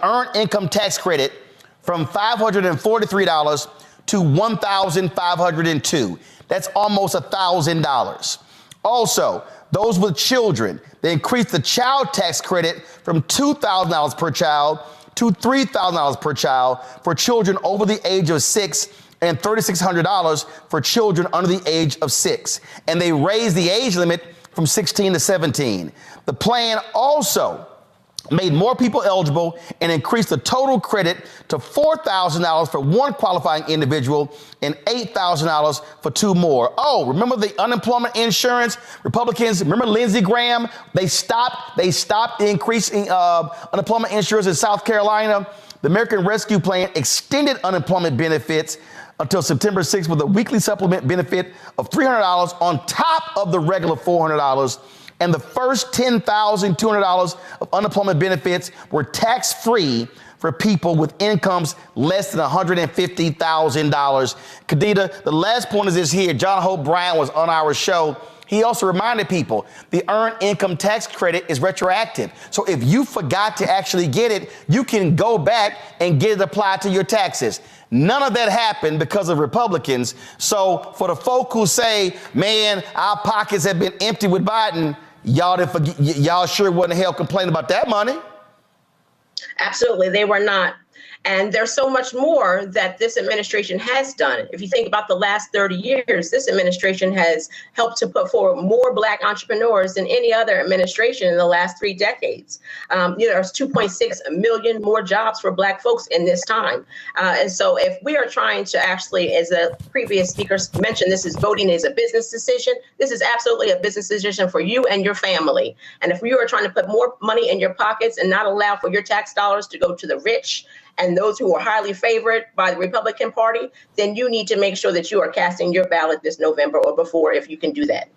earned income tax credit from $543 to $1,502. That's almost $1,000. Also, those with children, they increased the child tax credit from $2,000 per child to $3,000 per child for children over the age of 6 and $3,600 for children under the age of 6. And they raised the age limit from 16 to 17. The plan also made more people eligible and increased the total credit to $4,000 for one qualifying individual and $8,000 for 2 more. Oh, remember the unemployment insurance? Republicans, remember Lindsey Graham? They stopped increasing unemployment insurance in South Carolina. The American Rescue Plan extended unemployment benefits until September 6th with a weekly supplement benefit of $300 on top of the regular $400. And the first $10,200 of unemployment benefits were tax-free for people with incomes less than $150,000. Kadita, the last point is this here. John Hope Bryan was on our show. He also reminded people the earned income tax credit is retroactive. So if you forgot to actually get it, you can go back and get it applied to your taxes. None of that happened because of Republicans. So for the folk who say, man, our pockets have been empty with Biden, y'all sure wasn't hell complaining about that money. Absolutely, they were not. And there's so much more that this administration has done. If you think about the last 30 years, this administration has helped to put forward more Black entrepreneurs than any other administration in the last 3 decades. There's 2.6 million more jobs for Black folks in this time. And so if we are trying to actually, as the previous speaker mentioned, this is voting is a business decision. This is absolutely a business decision for you and your family. And if you are trying to put more money in your pockets and not allow for your tax dollars to go to the rich and those who are highly favored by the Republican Party, then you need to make sure that you are casting your ballot this November or before, if you can do that.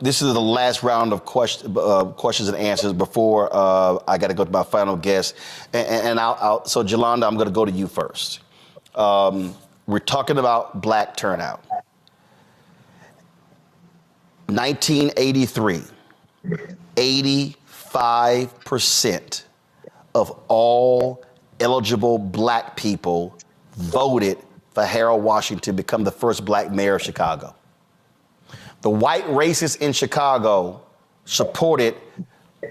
This is the last round of questions and answers before I got to go to my final guest. So, Jolanda, I'm going to go to you first. We're talking about Black turnout. 1983, 85% of all eligible Black people voted for Harold Washington to become the first Black mayor of Chicago. The white racists in Chicago supported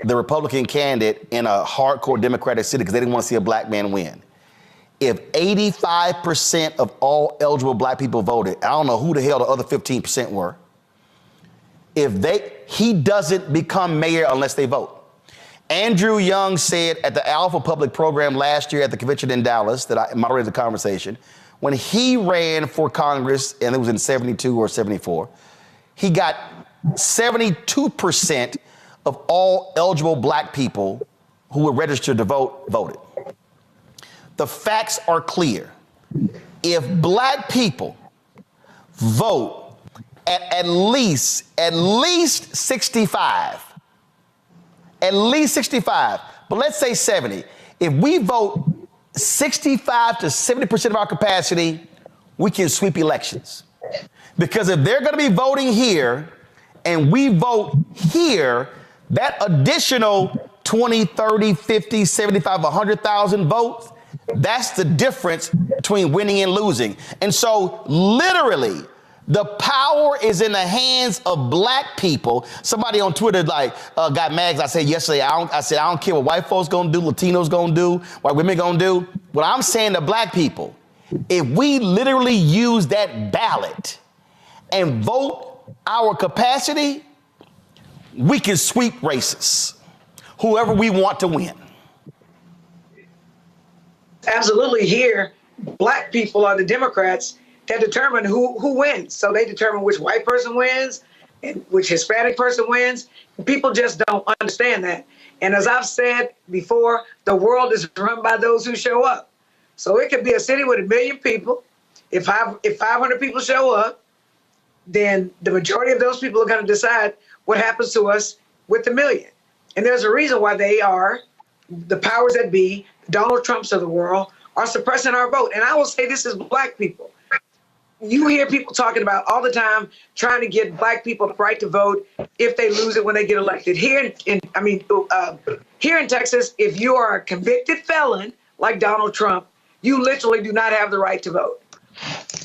the Republican candidate in a hardcore Democratic city because they didn't want to see a Black man win. If 85% of all eligible Black people voted, I don't know who the hell the other 15% were. He doesn't become mayor unless they vote. Andrew Young said at the Alpha Public Program last year at the convention in Dallas that I moderated the conversation, when he ran for Congress, and it was in 72 or 74, he got 72% of all eligible Black people who were registered to vote, voted. The facts are clear. If Black people vote at least 65, but let's say 70. If we vote 65 to 70% of our capacity, we can sweep elections. Because if they're going to be voting here and we vote here, that additional 20, 30, 50, 75, 100,000 votes, that's the difference between winning and losing. And so literally, the power is in the hands of Black people. Somebody on Twitter got mad. I said yesterday, I don't care what white folks gonna do, Latinos gonna do, white women gonna do. What I'm saying to Black people, if we literally use that ballot and vote our capacity, we can sweep races, whoever we want to win. Absolutely. Here, Black people are the Democrats that determine who wins. So they determine which white person wins and which Hispanic person wins. People just don't understand that. And as I've said before, the world is run by those who show up. So it could be a city with 1 million people. If 500 people show up, then the majority of those people are going to decide what happens to us with the 1 million. And there's a reason why they are, the powers that be, Donald Trumps of the world, are suppressing our vote. And I will say this is Black people. You hear people talking about all the time trying to get Black people the right to vote if they lose it when they get elected. Here in Texas, if you are a convicted felon like Donald Trump, you literally do not have the right to vote.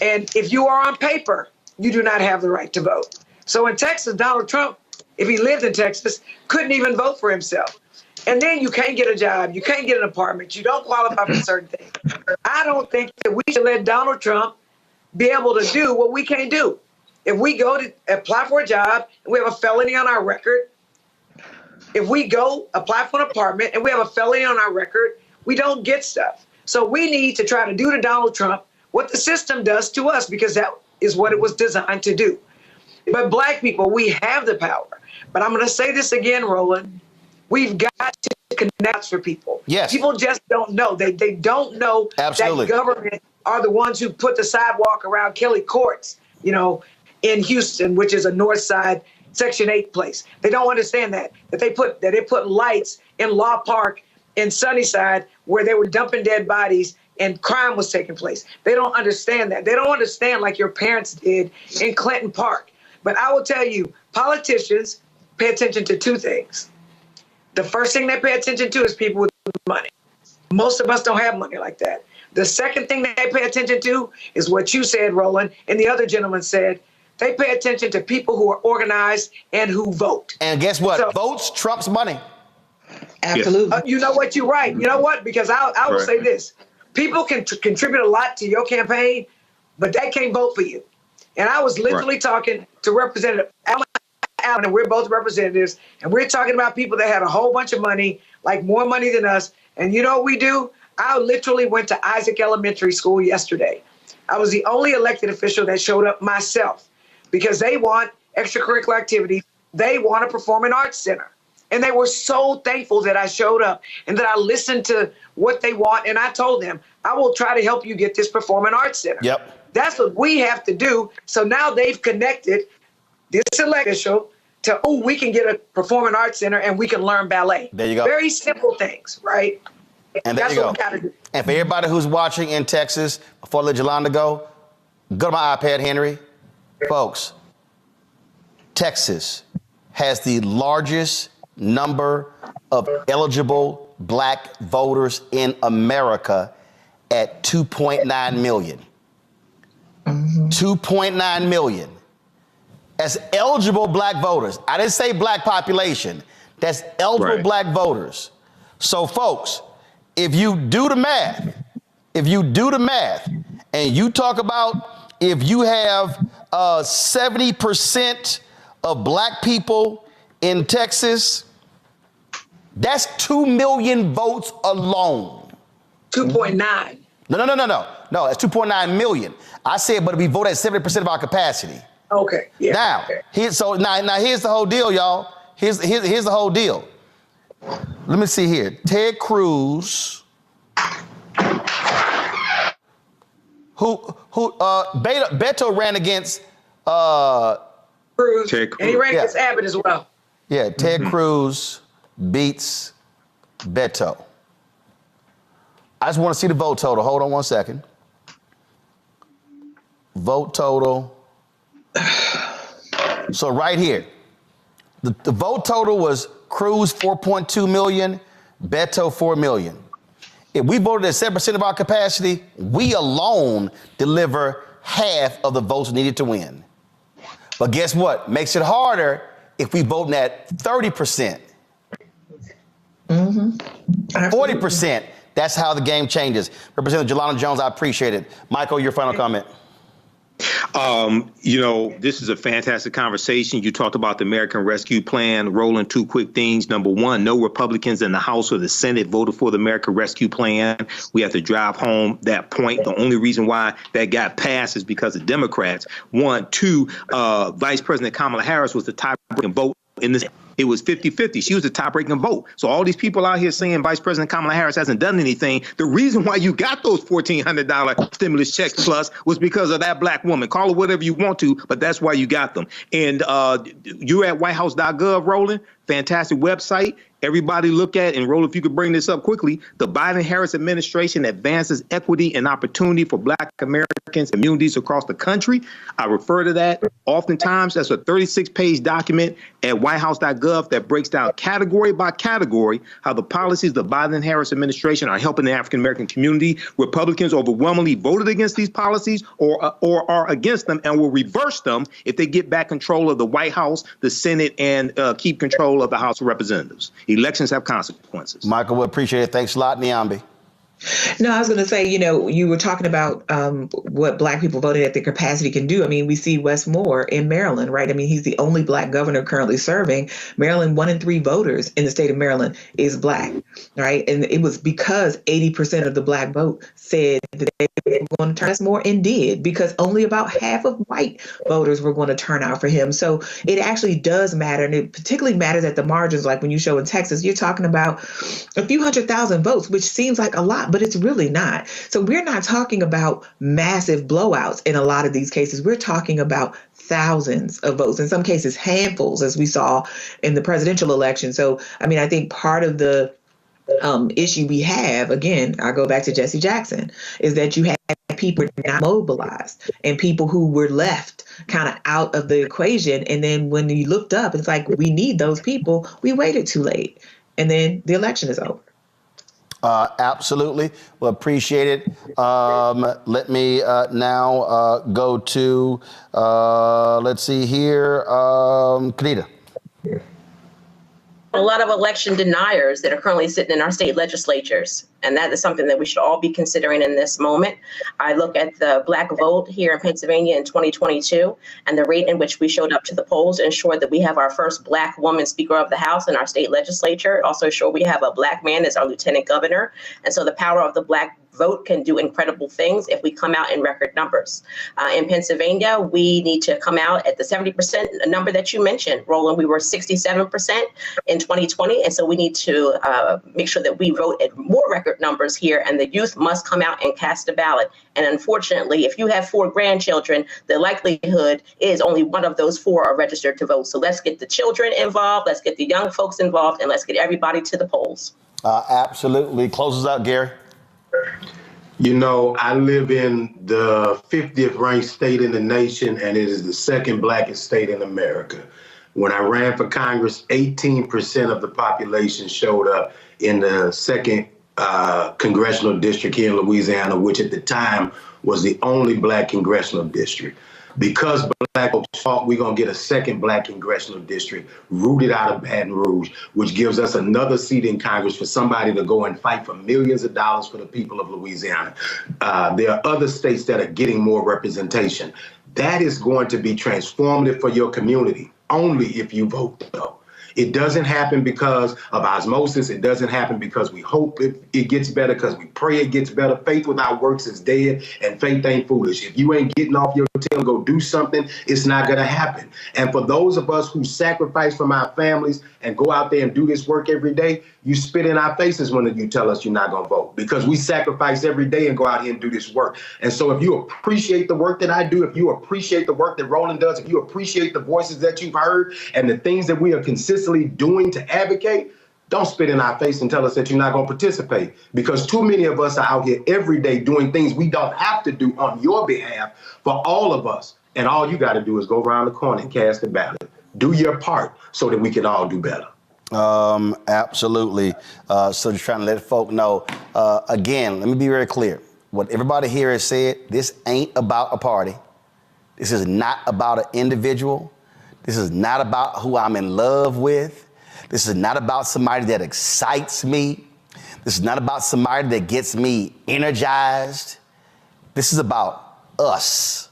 And if you are on paper, you do not have the right to vote. So in Texas, Donald Trump, if he lived in Texas, couldn't even vote for himself. And then you can't get a job. You can't get an apartment. You don't qualify for certain things. I don't think that we should let Donald Trump be able to do what we can't do. If we go to apply for a job and we have a felony on our record, if we go apply for an apartment and we have a felony on our record, we don't get stuff. So we need to try to do to Donald Trump what the system does to us, because that is what it was designed to do. But Black people, we have the power. But I'm going to say this again, Roland. We've got to connect for people. Yes. People just don't know. They don't know Absolutely. that government are the ones who put the sidewalk around Kelly Courts, you know, in Houston, which is a North Side Section 8 place. They don't understand that they put lights in Law Park in Sunnyside where they were dumping dead bodies and crime was taking place. They don't understand that. They don't understand like your parents did in Clinton Park. But I will tell you, politicians pay attention to two things. The first thing they pay attention to is people with money. Most of us don't have money like that. The second thing they pay attention to is what you said, Roland, and the other gentleman said. They pay attention to people who are organized and who vote. And guess what? So, votes trumps money. Absolutely. you know what? You're right. You know what? Because I will say this. People can contribute a lot to your campaign, but they can't vote for you. And I was literally talking to Representative Allen, and we're both representatives, and we're talking about people that had a whole bunch of money, like more money than us. And you know what we do? I literally went to Isaac Elementary School yesterday. I was the only elected official that showed up myself because they want extracurricular activities. They want a performing arts center. And they were so thankful that I showed up and that I listened to what they want. And I told them, I will try to help you get this performing arts center. Yep. That's what we have to do. So now they've connected this elected official to, oh, we can get a performing arts center and we can learn ballet. There you go. Very simple things, right? And there That's you go. what we got to do. And for everybody who's watching in Texas, before I let Yolanda go to my iPad, Henry. Folks, Texas has the largest number of eligible Black voters in America at 2.9 million. 2.9 million. That's eligible Black voters. I didn't say Black population. That's eligible Black voters. So, folks, if you do the math, and you talk about if you have 70% of Black people in Texas, that's 2 million votes alone. 2.9. No, that's 2.9 million. I said, but if we vote at 70% of our capacity. Okay. Yeah. Now, okay. here's the whole deal, y'all. Here's the whole deal. Let me see here. Ted Cruz, Beto ran against Cruz, Ted Cruz. and he ran against Abbott as well. Yeah, Ted Cruz beats Beto. I just want to see the vote total. Hold on one second. Vote total. So right here, the vote total was Cruz 4.2 million, Beto 4 million. If we voted at 7% of our capacity, we alone deliver half of the votes needed to win. But guess what? Makes it harder if we vote at 30%. 40%. That's how the game changes. Representative Jelana Jones, I appreciate it. Michael, your final comment. This is a fantastic conversation. You talked about the American Rescue Plan. Roland, two quick things. Number one, no Republicans in the House or the Senate voted for the American Rescue Plan. We have to drive home that point. The only reason why that got passed is because of Democrats. One, two, Vice President Kamala Harris was the tie-breaking vote in this. It was 50-50. She was the tie-breaking vote. So all these people out here saying Vice President Kamala Harris hasn't done anything, the reason why you got those $1,400 stimulus checks plus was because of that Black woman. Call her whatever you want to, but that's why you got them. And you're at whitehouse.gov, Roland. Fantastic website. Everybody look at, and Roland, if you could bring this up quickly, the Biden-Harris administration advances equity and opportunity for Black Americans and communities across the country. I refer to that oftentimes. That's a 36-page document at whitehouse.gov that breaks down category by category how the policies of the Biden-Harris administration are helping the African-American community. Republicans overwhelmingly voted against these policies or are against them and will reverse them if they get back control of the White House, the Senate, and keep control of the House of Representatives. Elections have consequences. Michael, we appreciate it. Thanks a lot, Niambi. No, I was going to say, you were talking about what Black people voting at their capacity can do. I mean, we see Wes Moore in Maryland, right? I mean, he's the only Black governor currently serving. Maryland, 1 in 3 voters in the state of Maryland is Black, right? And it was because 80% of the Black vote said that they were going to turn. Wes Moore and did, because only about half of white voters were going to turn out for him. So it actually does matter. And it particularly matters at the margins. Like when you show in Texas, you're talking about a few 100,000 votes, which seems like a lot, but it's really not. So we're not talking about massive blowouts in a lot of these cases. We're talking about thousands of votes, in some cases handfuls, as we saw in the presidential election. So, I mean, I think part of the issue we have, again, I go back to Jesse Jackson, is that you had people not mobilized and people who were left kind of out of the equation. And then when you looked up, it's like, we need those people. We waited too late. And then the election is over. Absolutely. Well, appreciate it. Let me now go to, let's see here, Kanita. A lot of election deniers that are currently sitting in our state legislatures. And that is something that we should all be considering in this moment. I look at the Black vote here in Pennsylvania in 2022 and the rate in which we showed up to the polls to ensure that we have our first Black woman Speaker of the House in our state legislature. Also ensure we have a Black man as our lieutenant governor. And so the power of the Black vote can do incredible things if we come out in record numbers. In Pennsylvania, we need to come out at the 70% number that you mentioned. Roland, we were 67% in 2020. And so we need to make sure that we vote at more record numbers here, and the youth must come out and cast a ballot. And unfortunately, if you have 4 grandchildren, the likelihood is only one of those 4 are registered to vote. So let's get the children involved, let's get the young folks involved, and let's get everybody to the polls. Absolutely. Closes out, Gary. I live in the 50th ranked state in the nation, and it is the second blackest state in America. When I ran for Congress, 18% of the population showed up in the second congressional district here in Louisiana, which at the time was the only Black congressional district. Because Black folks thought we're going to get a second Black congressional district rooted out of Baton Rouge, which gives us another seat in Congress for somebody to go and fight for millions of dollars for the people of Louisiana. There are other states that are getting more representation. That is going to be transformative for your community, only if you vote, though. It doesn't happen because of osmosis. It doesn't happen because we hope it gets better, because we pray it gets better. Faith without works is dead, and faith ain't foolish. If you ain't getting off your tail and go do something, it's not going to happen. And for those of us who sacrifice from our families and go out there and do this work every day, you spit in our faces when you tell us you're not going to vote, because we sacrifice every day and go out here and do this work. And so if you appreciate the work that I do, if you appreciate the work that Roland does, if you appreciate the voices that you've heard and the things that we are consistently doing to advocate, don't spit in our face and tell us that you're not going to participate, because too many of us are out here every day doing things we don't have to do on your behalf for all of us. And all you got to do is go around the corner and cast a ballot. Do your part so that we can all do better. Absolutely. So just trying to let folk know, again, let me be very clear. What everybody here has said, this ain't about a party. This is not about an individual. This is not about who I'm in love with. This is not about somebody that excites me. This is not about somebody that gets me energized. This is about us.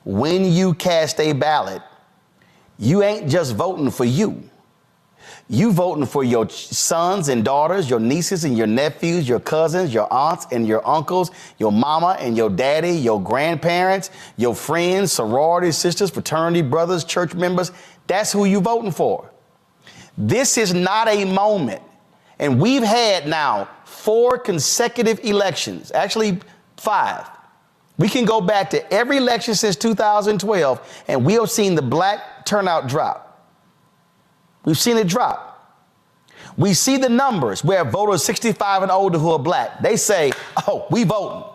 When you cast a ballot, you ain't just voting for you. You voting for your sons and daughters, your nieces and your nephews, your cousins, your aunts and your uncles, your mama and your daddy, your grandparents, your friends, sorority sisters, fraternity brothers, church members. That's who you voting for. This is not a moment. And we've had now 4 consecutive elections, actually 5. We can go back to every election since 2012, and we have seen the Black turnout drop. We've seen it drop. We see the numbers where voters 65 and older who are Black, they say, oh, we voting.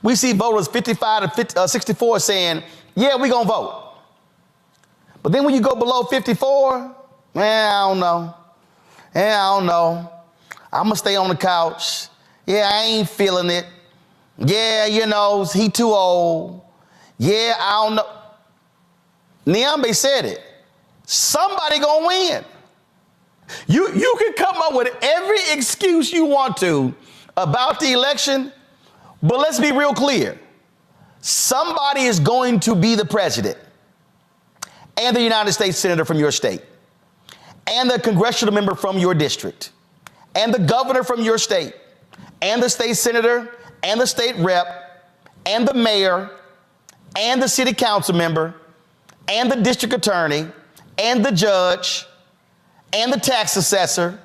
We see voters 55 to 64 saying, yeah, we gonna vote. But then when you go below 54, I don't know. I'm gonna stay on the couch. Yeah, I ain't feeling it. Yeah, he too old. Yeah, I don't know. Niambi said it. Somebody gonna win. You can come up with every excuse you want to about the election, but let's be real clear. Somebody is going to be the president and the United States Senator from your state and the congressional member from your district and the governor from your state and the state senator and the state rep and the mayor and the city council member and the district attorney and the judge and the tax assessor.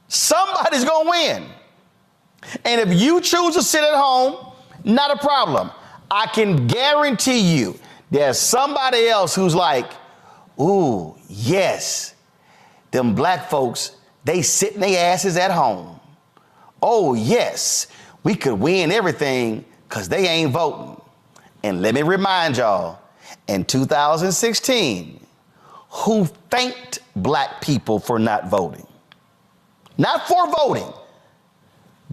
Somebody's going to win. And if you choose to sit at home, not a problem. I can guarantee you there's somebody else who's like, ooh, yes, them black folks, they sitting their asses at home. Oh, yes, we could win everything because they ain't voting. And let me remind y'all, in 2016, who thanked black people for not voting? Not for voting.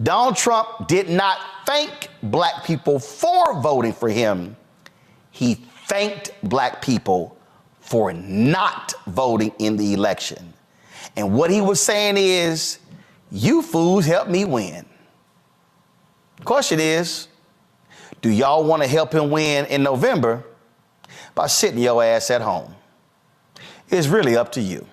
Donald Trump did not thank black people for voting for him. He thanked black people for not voting in the election. And what he was saying is, you fools helped me win. The question is, do y'all want to help him win in November by sitting your ass at home? It's really up to you.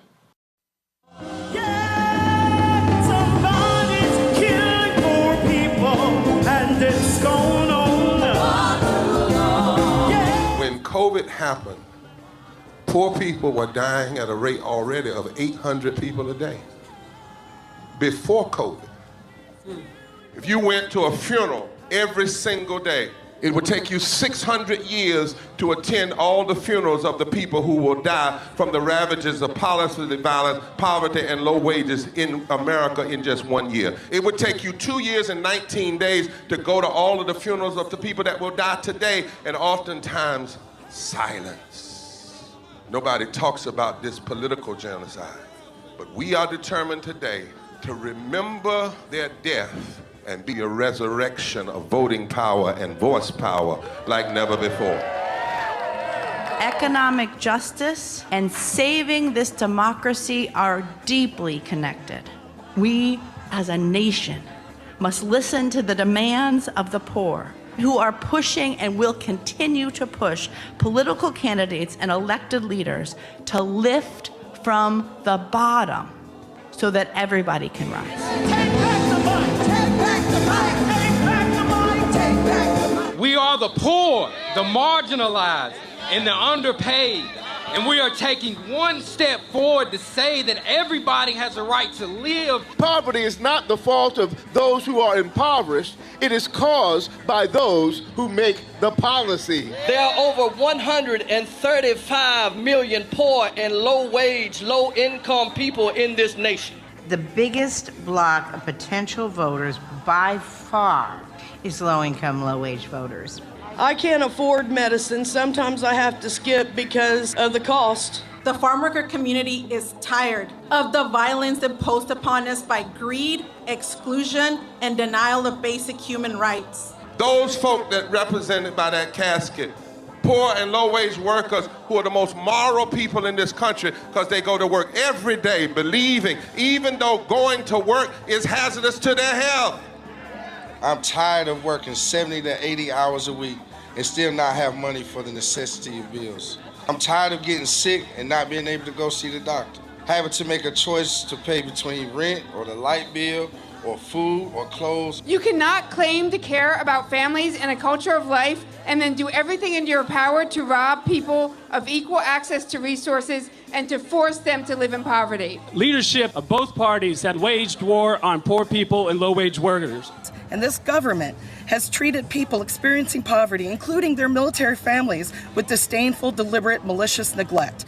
When COVID happened, poor people were dying at a rate already of 800 people a day. Before COVID, if you went to a funeral every single day, it would take you 600 years to attend all the funerals of the people who will die from the ravages of policy violence, poverty, and low wages in America in just 1 year. It would take you 2 years and 19 days to go to all of the funerals of the people that will die today, and oftentimes silence. Nobody talks about this political genocide, but we are determined today to remember their death and be a resurrection of voting power and voice power like never before. Economic justice and saving this democracy are deeply connected. We, as a nation, must listen to the demands of the poor, who are pushing and will continue to push political candidates and elected leaders to lift from the bottom so that everybody can rise. We are the poor, the marginalized, and the underpaid. And we are taking one step forward to say that everybody has a right to live. Poverty is not the fault of those who are impoverished. It is caused by those who make the policy. There are over 135 million poor and low-wage, low-income people in this nation. The biggest block of potential voters by far is low-income, low-wage voters. I can't afford medicine. Sometimes I have to skip because of the cost. The farm worker community is tired of the violence imposed upon us by greed, exclusion, and denial of basic human rights. Those folk that represented by that casket, poor and low-wage workers who are the most moral people in this country because they go to work every day believing, even though going to work is hazardous to their health. I'm tired of working 70 to 80 hours a week and still not have money for the necessity of bills. I'm tired of getting sick and not being able to go see the doctor, having to make a choice to pay between rent or the light bill or food or clothes. You cannot claim to care about families and a culture of life and then do everything in your power to rob people of equal access to resources and to force them to live in poverty. Leadership of both parties have waged war on poor people and low-wage workers. And this government has treated people experiencing poverty, including their military families, with disdainful, deliberate, malicious neglect.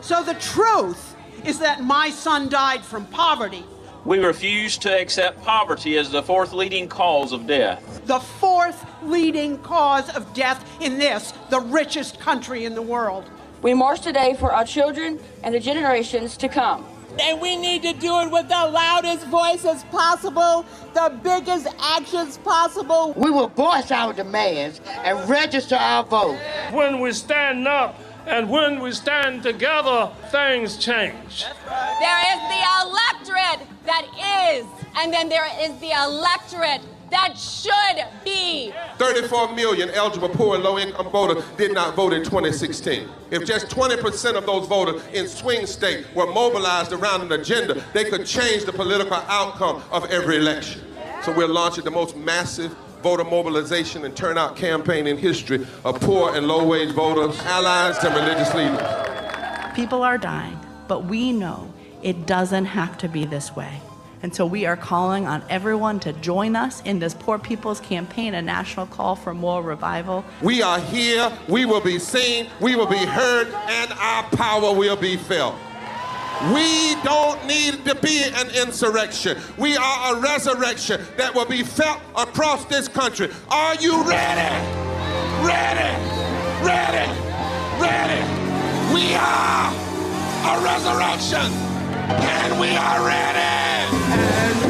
So the truth is that my son died from poverty. We refuse to accept poverty as the fourth leading cause of death. The fourth leading cause of death in this, the richest country in the world. We march today for our children and the generations to come. And we need to do it with the loudest voices possible, the biggest actions possible. We will voice our demands and register our vote. When we stand up And when we stand together, things change. There is the electorate that is, and then there is the electorate that should be. 34 million eligible poor and low-income voters did not vote in 2016. If just 20% of those voters in swing states were mobilized around an agenda, they could change the political outcome of every election. So we're launching the most massive voter mobilization and turnout campaign in history of poor and low-wage voters, allies, and religious leaders. People are dying, but we know it doesn't have to be this way. And so we are calling on everyone to join us in this Poor People's Campaign, a national call for moral revival. We are here, we will be seen, we will be heard, and our power will be felt. We don't need to be an insurrection. We are a resurrection that will be felt across this country. Are you ready? Ready? Ready? Ready? We are a resurrection, and we are ready. And